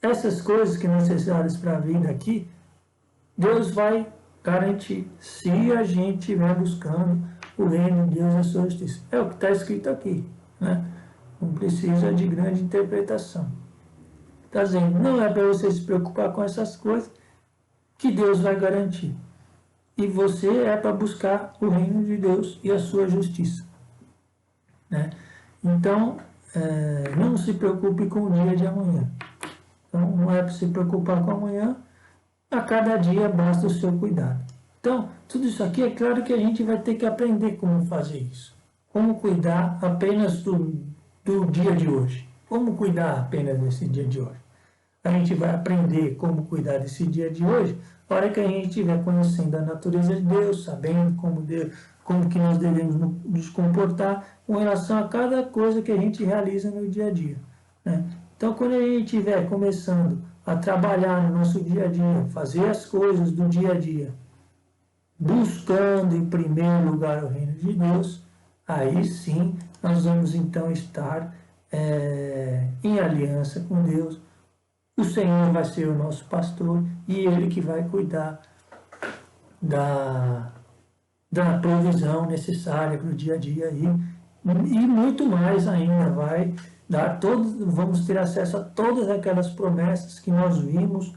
Essas coisas que são necessárias para a vida aqui, Deus vai garantir, se a gente estiver buscando o reino de Deus e a sua justiça. É o que está escrito aqui, né? Não precisa de grande interpretação. Está dizendo, não é para você se preocupar com essas coisas que Deus vai garantir. E você é para buscar o reino de Deus e a sua justiça, né? Então, não se preocupe com o dia de amanhã. Então, não é para se preocupar com amanhã, a cada dia basta o seu cuidado. Então, tudo isso aqui é claro que a gente vai ter que aprender como fazer isso. Como cuidar apenas do dia de hoje. Como cuidar apenas desse dia de hoje. a gente vai aprender como cuidar desse dia de hoje, a hora que a gente estiver conhecendo a natureza de Deus, sabendo como que nós devemos nos comportar com relação a cada coisa que a gente realiza no dia a dia, né? Então, quando a gente estiver começando a trabalhar no nosso dia a dia, fazer as coisas do dia a dia, buscando em primeiro lugar o reino de Deus, aí sim nós vamos então estar em aliança com Deus. O Senhor vai ser o nosso pastor e Ele que vai cuidar da provisão necessária para o dia a dia e muito mais ainda, vai dar vamos ter acesso a todas aquelas promessas que nós vimos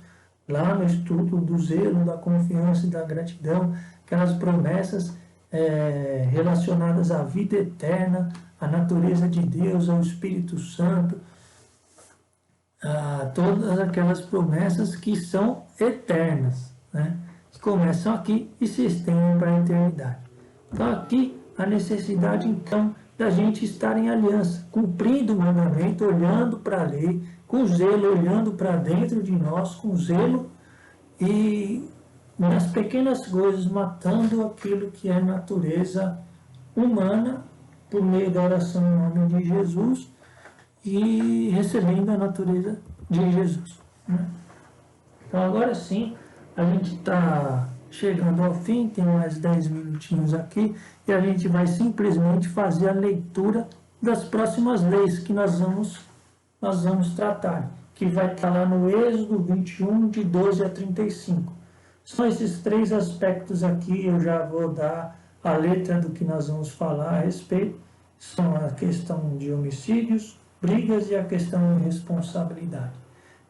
lá no estudo do zelo, da confiança e da gratidão, aquelas promessas relacionadas à vida eterna, à natureza de Deus, ao Espírito Santo, a todas aquelas promessas que são eternas, né? Que começam aqui e se estendem para a eternidade. Então aqui a necessidade então da gente estar em aliança, cumprindo o mandamento, olhando para a lei, com zelo, olhando para dentro de nós, com zelo e nas pequenas coisas, matando aquilo que é natureza humana por meio da oração em nome de Jesus e recebendo a natureza de Jesus, né? Então agora sim, a gente está chegando ao fim, tem mais 10 minutinhos aqui, e a gente vai simplesmente fazer a leitura das próximas leis que nós vamos tratar, que vai estar lá no Êxodo 21, de 12 a 35. São esses três aspectos aqui, eu já vou dar a letra do que nós vamos falar a respeito. São a questão de homicídios, brigas e a questão de responsabilidade.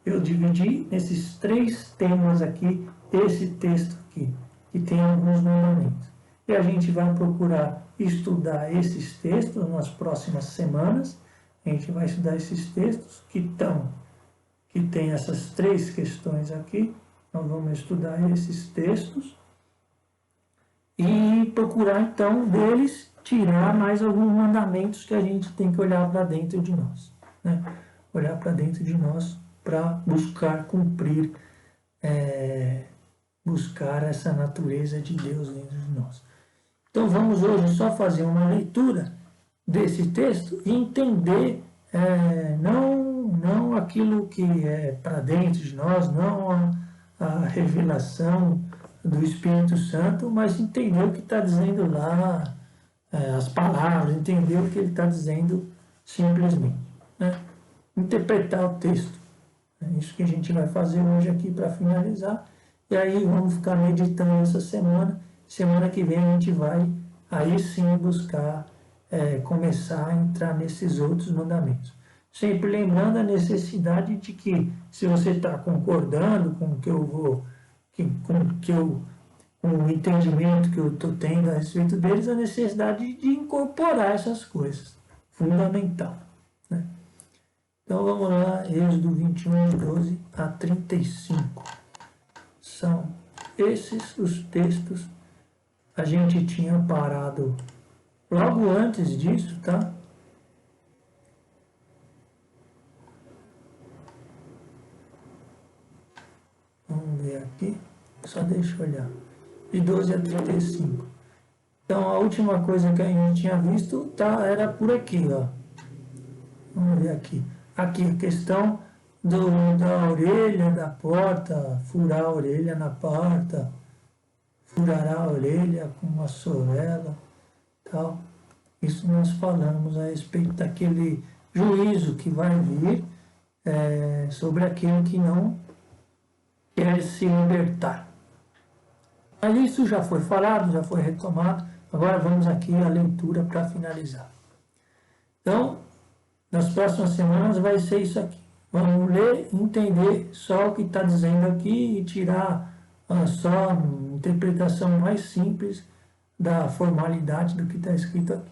Eu dividi nesses três temas aqui, esse texto aqui, que tem alguns mandamentos. E a gente vai procurar estudar esses textos nas próximas semanas. A gente vai estudar esses textos que tem essas três questões aqui. Nós vamos estudar esses textos e procurar então deles tirar mais alguns mandamentos que a gente tem que olhar para dentro de nós, né? Olhar para dentro de nós para buscar cumprir, buscar essa natureza de Deus dentro de nós. Então vamos hoje só fazer uma leitura desse texto e entender não aquilo que é para dentro de nós, não a revelação do Espírito Santo, mas entender o que está dizendo lá, as palavras, entender o que ele está dizendo simplesmente, né? Interpretar o texto. É isso que a gente vai fazer hoje aqui para finalizar. E aí vamos ficar meditando essa semana. Semana que vem a gente vai aí sim buscar começar a entrar nesses outros mandamentos. Sempre lembrando a necessidade de que, se você está concordando com o que eu vou, com o entendimento que eu estou tendo a respeito deles, a necessidade de incorporar essas coisas. Fundamental, né? Então vamos lá, Êxodo 21, de 12 a 35. São esses os textos. A gente tinha parado logo antes disso, tá? Vamos ver aqui, só deixa eu olhar. De 12 a 35. Então a última coisa que a gente tinha visto era por aqui, ó. Vamos ver aqui. Aqui a questão da orelha da porta, furar a orelha na porta, furará a orelha com uma sovela, tal. Isso nós falamos a respeito daquele juízo que vai vir sobre aquele que não quer se libertar. Mas isso já foi falado, já foi retomado. Agora vamos aqui à leitura para finalizar. Então, nas próximas semanas vai ser isso aqui. Vamos ler, entender só o que está dizendo aqui e tirar só a interpretação mais simples da formalidade do que está escrito aqui.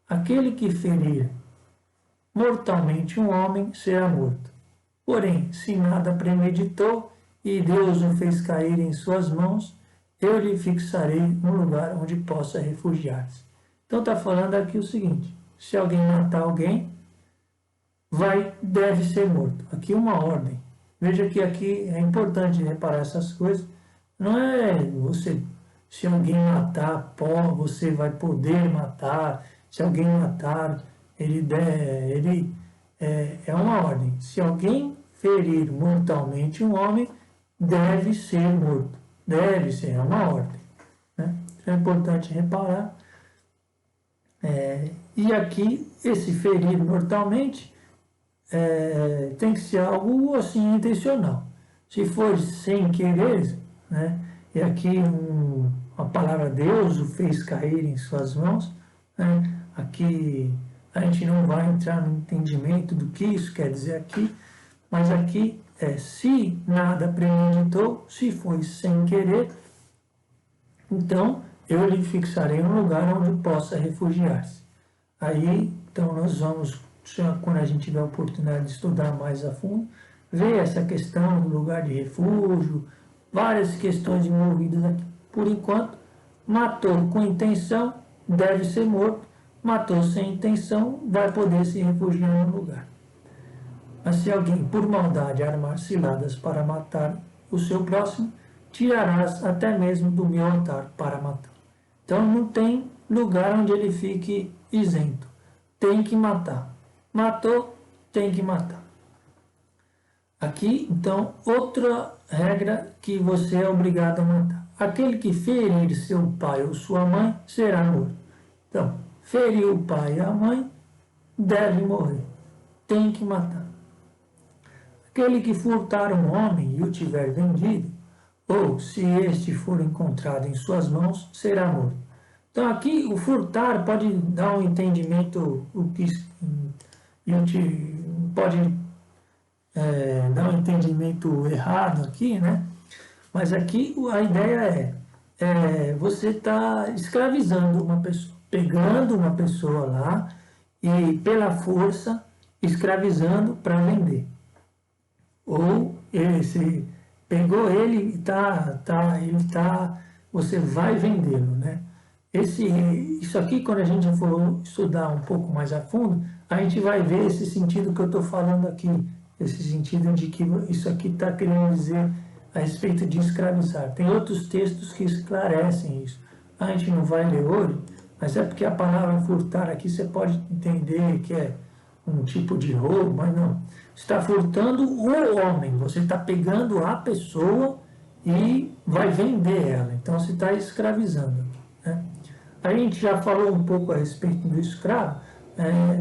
Aquele que ferir mortalmente um homem será morto. Porém, se nada premeditou e Deus o fez cair em suas mãos, eu lhe fixarei um lugar onde possa refugiar-se. Então está falando aqui o seguinte: se alguém matar alguém, deve ser morto. Aqui uma ordem. Veja que aqui é importante reparar essas coisas. Não é você, se alguém matar, você vai poder matar. Se alguém matar, é uma ordem. Se alguém ferir mortalmente um homem, deve ser morto. Deve ser, é uma ordem. Né? Então é importante reparar. E aqui, esse ferir mortalmente tem que ser algo assim intencional. Se for sem querer, né? E aqui a palavra Deus o fez cair em suas mãos, né? Aqui a gente não vai entrar no entendimento do que isso quer dizer aqui, mas aqui se nada premeditou, se foi sem querer, então eu lhe fixarei um lugar onde possa refugiar-se. Aí, então nós vamos, quando a gente tiver a oportunidade de estudar mais a fundo, ver essa questão do lugar de refúgio, várias questões envolvidas aqui. Por enquanto, matou com intenção, deve ser morto, matou sem intenção, vai poder se refugiar no lugar. Mas se alguém, por maldade, armar ciladas para matar o seu próximo, tirarás até mesmo do meu altar para matar. Então não tem lugar onde ele fique isento. Tem que matar. Matou, tem que matar. Aqui, então, outra regra que você é obrigado a matar. Aquele que ferir seu pai ou sua mãe será morto. Então, feriu o pai e a mãe, deve morrer. Tem que matar. Aquele que furtar um homem e o tiver vendido, ou se este for encontrado em suas mãos, será morto. Então aqui o furtar pode dar um entendimento, pode dar um entendimento errado aqui, né? Mas aqui a ideia você está escravizando uma pessoa, pegando uma pessoa lá e pela força escravizando para vender. Ou se pegou ele você vai vendê-lo, né? Isso aqui, quando a gente for estudar um pouco mais a fundo, a gente vai ver esse sentido que eu estou falando aqui, esse sentido de que isso aqui está querendo dizer a respeito de escravizar. Tem outros textos que esclarecem isso. A gente não vai ler hoje, mas é porque a palavra furtar aqui você pode entender que é um tipo de roubo, mas não. Está furtando o homem, você está pegando a pessoa e vai vender ela. Então você está escravizando. Né? A gente já falou um pouco a respeito do escravo.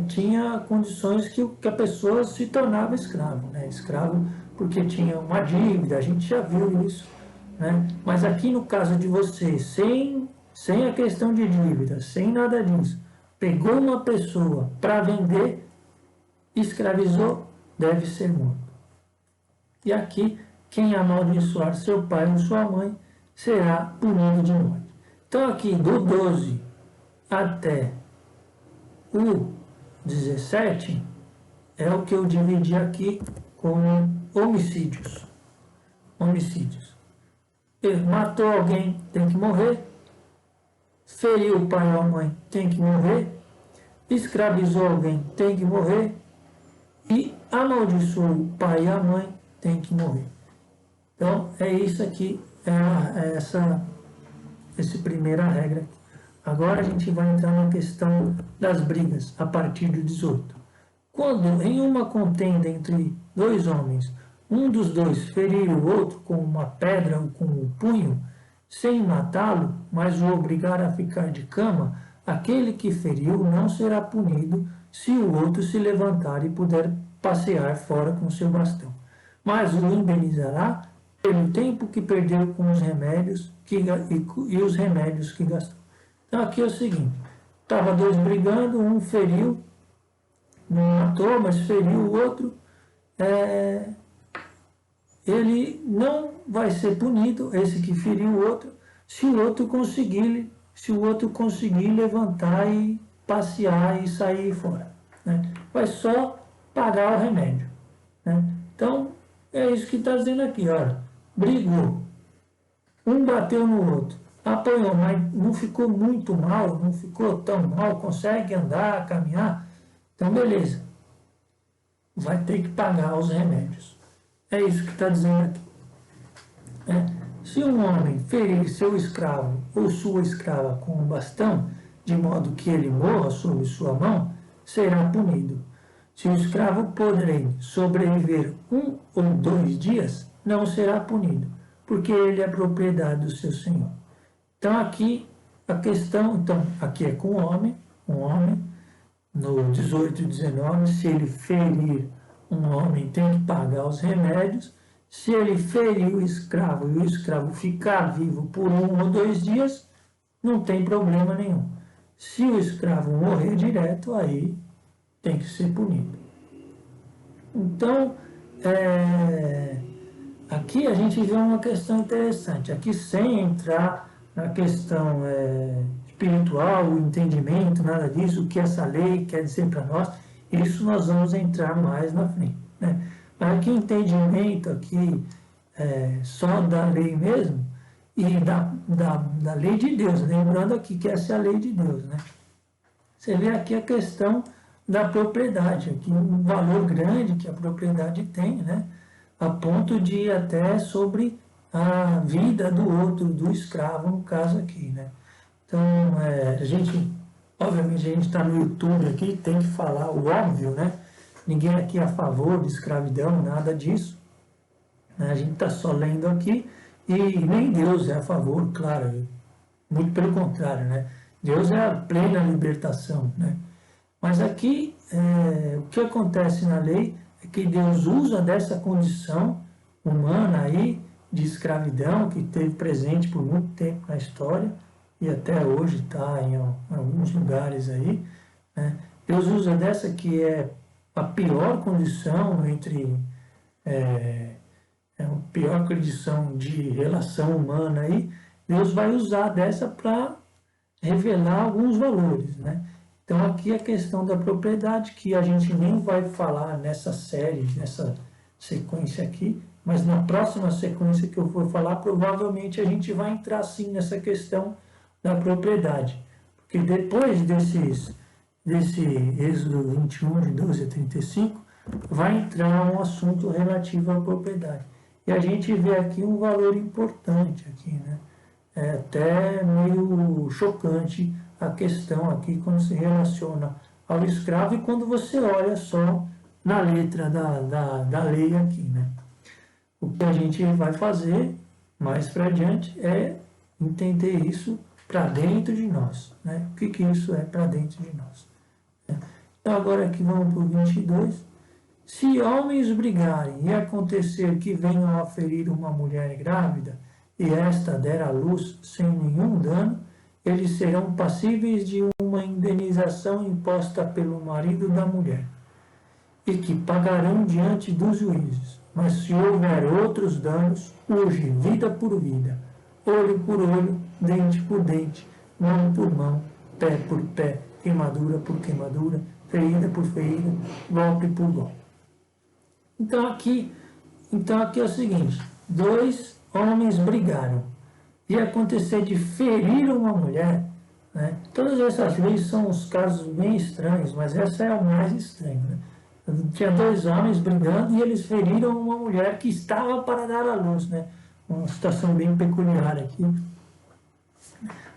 Tinha condições que a pessoa se tornava escravo. Né? Escravo porque tinha uma dívida, a gente já viu isso. Né? Mas aqui no caso de você, sem a questão de dívida, sem nada disso, pegou uma pessoa para vender, escravizou, deve ser morto. E aqui, quem amaldiçoar seu pai ou sua mãe será punido de morte. Então aqui, do 12 até o 17, é o que eu dividi aqui como homicídios. Homicídios. Ele matou alguém, tem que morrer. Feriu o pai ou a mãe, tem que morrer. Escravizou alguém, tem que morrer. E amaldiçoou o pai e a mãe, tem que morrer. Então, é isso aqui, essa primeira regra. Agora a gente vai entrar na questão das brigas, a partir do 18. Quando em uma contenda entre dois homens, um dos dois ferir o outro com uma pedra ou com um punho, sem matá-lo, mas o obrigar a ficar de cama, aquele que feriu não será punido se o outro se levantar e puder passear fora com seu bastão, mas o indenizará pelo tempo que perdeu com os remédios e os remédios que gastou. Então aqui é o seguinte, estava dois brigando, um feriu, não matou, mas feriu o outro, ele não vai ser punido, esse que feriu o outro, se o outro conseguir levantar e passear e sair fora. Né? Vai só pagar o remédio. Né? Então, é isso que está dizendo aqui, olha, brigou, um bateu no outro, apanhou, mas não ficou muito mal, não ficou tão mal, consegue andar, caminhar, então beleza, vai ter que pagar os remédios. É isso que está dizendo aqui. Se um homem ferir seu escravo ou sua escrava com um bastão, de modo que ele morra sob sua mão, será punido. Se o escravo poder sobreviver 1 ou 2 dias, não será punido, porque ele é propriedade do seu senhor. Então aqui a questão, aqui é com um homem, no 18 e 19, se ele ferir um homem tem que pagar os remédios. Se ele ferir o escravo e o escravo ficar vivo por 1 ou 2 dias, não tem problema nenhum. Se o escravo morrer direto, aí tem que ser punido. Então, aqui a gente vê uma questão interessante. Aqui, sem entrar na questão espiritual, o entendimento, nada disso, o que essa lei quer dizer para nós, isso nós vamos entrar mais na frente, né? Mas aqui entendimento aqui só da lei mesmo e da lei de Deus, lembrando aqui que essa é a lei de Deus, né? Você vê aqui a questão da propriedade, aqui um valor grande que a propriedade tem, né? A ponto de ir até sobre a vida do outro, do escravo, no caso aqui, né? Então, obviamente a gente está no YouTube aqui, tem que falar o óbvio, né? Ninguém aqui é a favor de escravidão, nada disso. A gente está só lendo aqui e nem Deus é a favor, claro, muito pelo contrário, né? Deus é a plena libertação, né? Mas aqui, o que acontece na lei é que Deus usa dessa condição humana aí, de escravidão, que teve presente por muito tempo na história, e até hoje está em alguns lugares aí, né? Deus usa dessa que é a pior condição entre a pior condição de relação humana aí, Deus vai usar dessa para revelar alguns valores, né? Então aqui a questão da propriedade, que a gente nem vai falar nessa série, nessa sequência aqui, mas na próxima sequência que eu for falar, provavelmente a gente vai entrar sim nessa questão da propriedade. Porque depois desse Êxodo 21, de 12 a 35, vai entrar um assunto relativo à propriedade. E a gente vê aqui um valor importante aqui, né? É até meio chocante a questão aqui quando se relaciona ao escravo e quando você olha só na letra da lei aqui, né? O que a gente vai fazer mais para adiante é entender isso para dentro de nós, né? O que isso é para dentro de nós. Então agora aqui vamos para o 22. Se homens brigarem e acontecer que venham a ferir uma mulher grávida e esta der à luz sem nenhum dano, eles serão passíveis de uma indenização imposta pelo marido da mulher, e que pagarão diante dos juízes. Mas se houver outros danos, urge vida por vida, olho por olho, dente por dente, mão por mão, pé por pé, queimadura por queimadura, ferida por ferida, golpe por golpe. Então aqui é o seguinte: 2 homens brigaram e acontecer de ferir uma mulher, né? Todas essas leis são uns casos bem estranhos, mas essa é o mais estranho, né? Tinha 2 homens brigando e eles feriram uma mulher que estava para dar à luz, né? Uma situação bem peculiar aqui.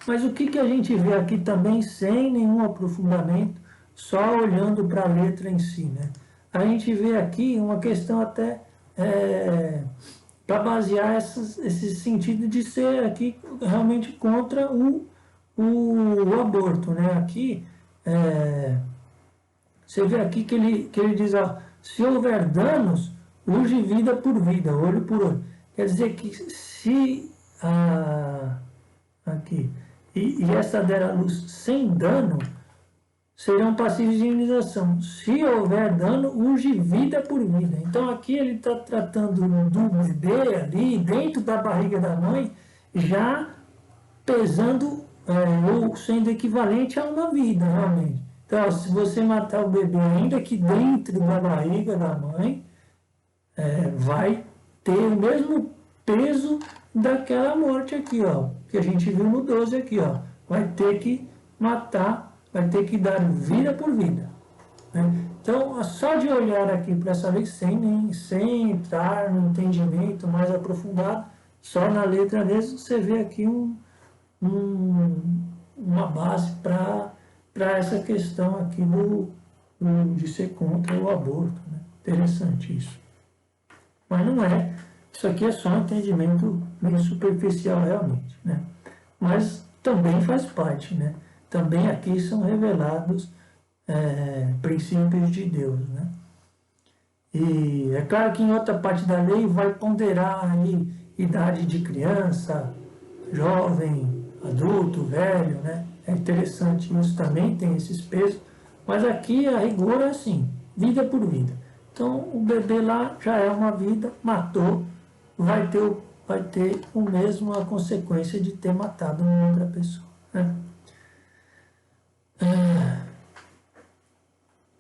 Mas o que a gente vê aqui também, sem nenhum aprofundamento, só olhando para a letra em si, né? A gente vê aqui uma questão até para basear esse sentido de ser aqui realmente contra o aborto, né? Aqui, você vê aqui que ele diz, ó, se houver danos, urge vida por vida, olho por olho. Quer dizer que se aqui, e essa der à luz sem dano, serão passíveis de indenização. Se houver dano, urge vida por vida. Então aqui ele está tratando do bebê ali, dentro da barriga da mãe, já pesando ou sendo equivalente a uma vida, realmente. Então, se você matar o bebê ainda que dentro da barriga da mãe, vai ter o mesmo peso daquela morte aqui, ó, que a gente viu no 12 aqui, ó. Vai ter que matar, vai ter que dar vida por vida, né? Então, Então, só de olhar aqui para essa lei, sem entrar no entendimento mais aprofundado, só na letra mesmo, você vê aqui uma base para essa questão aqui de ser contra o aborto. Né? Interessante isso. Mas não é. Isso aqui é só um entendimento meio superficial realmente. Né? Mas também faz parte. Né? Também aqui são revelados princípios de Deus. Né? E é claro que em outra parte da lei vai ponderar aí idade de criança, jovem, adulto, velho, né? É interessante, isso também tem esses pesos, mas aqui a rigor é assim, vida por vida. Então o bebê lá já é uma vida, matou, vai ter o mesmo a consequência de ter matado uma outra pessoa. Né?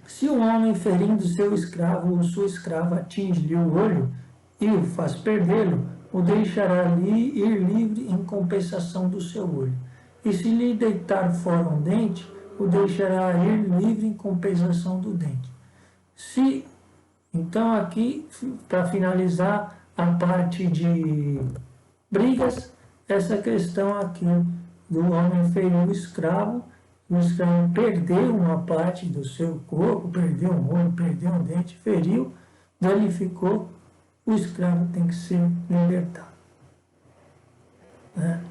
Se um homem ferindo seu escravo ou sua escrava atinge-lhe o olho e o faz perdê-lo, o deixará ali ir livre em compensação do seu olho. E se lhe deitar fora um dente, o deixará ir livre em compensação do dente. Então aqui, para finalizar a parte de brigas, essa questão aqui do homem ferir o escravo perdeu uma parte do seu corpo, perdeu um olho, perdeu um dente, feriu, danificou, o escravo tem que ser libertado. Né?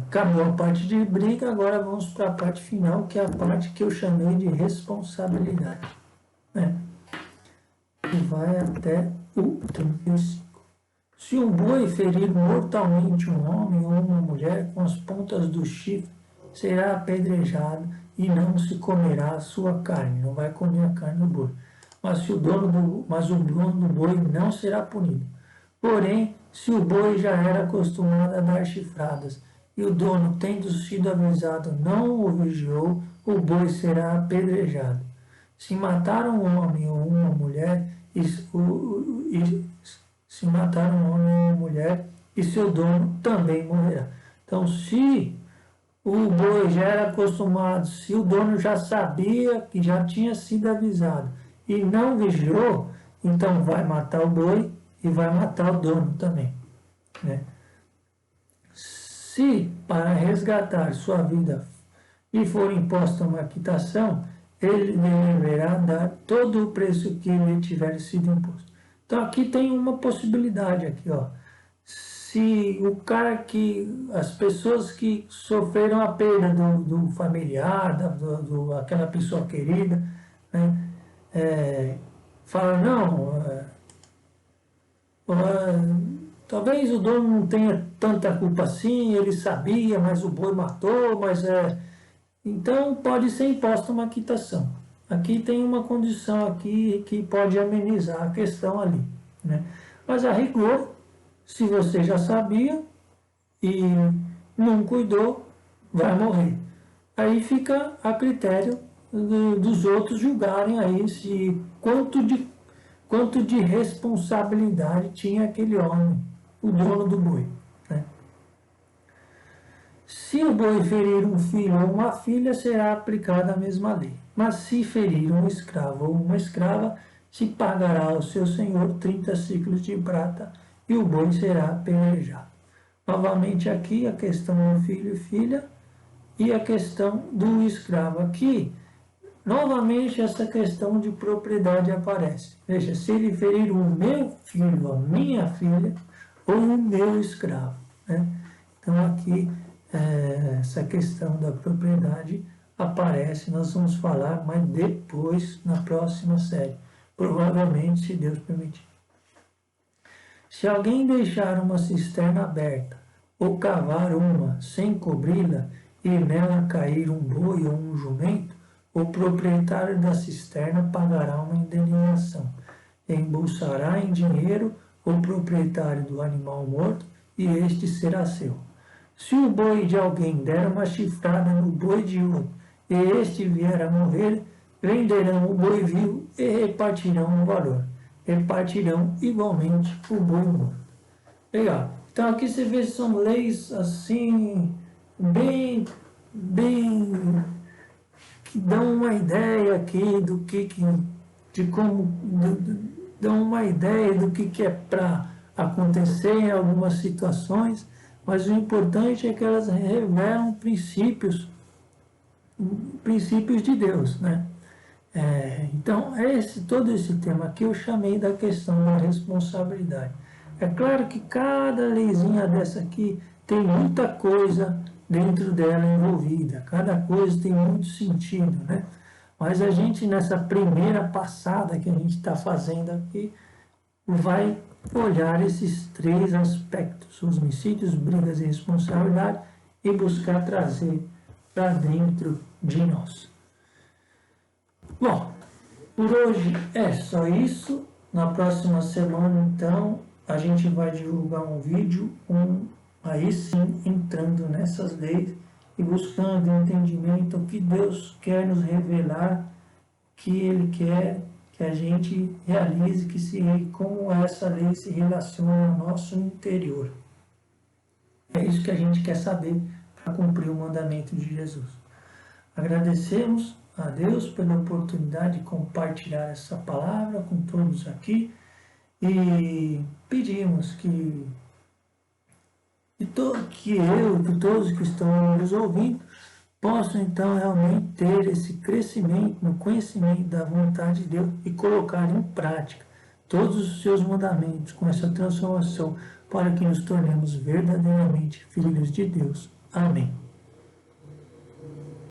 Acabou a parte de briga, agora vamos para a parte final, que é a parte que eu chamei de responsabilidade. Né? Que vai até o 35. Se um boi ferir mortalmente um homem ou uma mulher com as pontas do chifre, será apedrejado e não se comerá a sua carne, não vai comer a carne do boi. Mas o dono do boi não será punido. Porém, se o boi já era acostumado a dar chifradas e o dono, tendo sido avisado, não o vigiou, o boi será apedrejado. Se matar um homem ou uma mulher, e seu dono também morrerá. Então, se o boi já era acostumado, se o dono já sabia que já tinha sido avisado e não vigiou, então vai matar o boi e vai matar o dono também. Né? Se para resgatar sua vida lhe for imposta uma quitação, ele deverá dar todo o preço que lhe tiver sido imposto. Então aqui tem uma possibilidade aqui, ó. Se o cara as pessoas que sofreram a perda do familiar, aquela pessoa querida, né, falam, não, talvez o dono não tenha tanta culpa assim, ele sabia, mas o boi matou, então pode ser imposta uma quitação. Aqui tem uma condição aqui que pode amenizar a questão ali. Né? Mas a rigor, se você já sabia e não cuidou, vai morrer. Aí fica a critério dos outros julgarem aí quanto de responsabilidade tinha aquele homem, o dono do boi. Né? Se o boi ferir um filho ou uma filha, será aplicada a mesma lei. Mas se ferir um escravo ou uma escrava, se pagará ao seu senhor 30 ciclos de prata e o boi será apedrejado. Novamente aqui a questão do filho e filha e a questão do escravo. Aqui, novamente essa questão de propriedade aparece. Veja, se ele ferir o meu filho, a minha filha, ou o meu escravo. Né? Então aqui essa questão da propriedade aparece, nós vamos falar, mas depois, na próxima série. Provavelmente, se Deus permitir. Se alguém deixar uma cisterna aberta, ou cavar uma sem cobri-la, e nela cair um boi ou um jumento, o proprietário da cisterna pagará uma indenização. Embolsará em dinheiro o proprietário do animal morto, e este será seu. Se o boi de alguém der uma chifrada no boi de outro, e este vier a morrer, venderão o boi vivo e repartirão o valor. Repartirão igualmente o boi morto. Legal. Então aqui você vê que são leis assim, bem que dão uma ideia aqui do que de como dão uma ideia do que é para acontecer em algumas situações, mas o importante é que elas revelam princípios de Deus, né? Então, todo esse tema aqui eu chamei da questão da responsabilidade. É claro que cada leizinha dessa aqui tem muita coisa dentro dela envolvida, cada coisa tem muito sentido, né? Mas a gente, nessa primeira passada que a gente está fazendo aqui, vai olhar esses três aspectos, os homicídios, brigas e responsabilidade, e buscar trazer para dentro de nós. Bom, por hoje é só isso. Na próxima semana, então, a gente vai divulgar um vídeo, aí sim, entrando nessas leis e buscando entendimento, o que Deus quer nos revelar, que Ele quer que a gente realize, como essa lei se relaciona ao nosso interior. É isso que a gente quer saber para cumprir o mandamento de Jesus. Agradecemos a Deus pela oportunidade de compartilhar essa palavra com todos aqui e pedimos que todos que estão nos ouvindo possam então realmente ter esse crescimento no conhecimento da vontade de Deus e colocar em prática todos os seus mandamentos com essa transformação para que nos tornemos verdadeiramente filhos de Deus. Amém.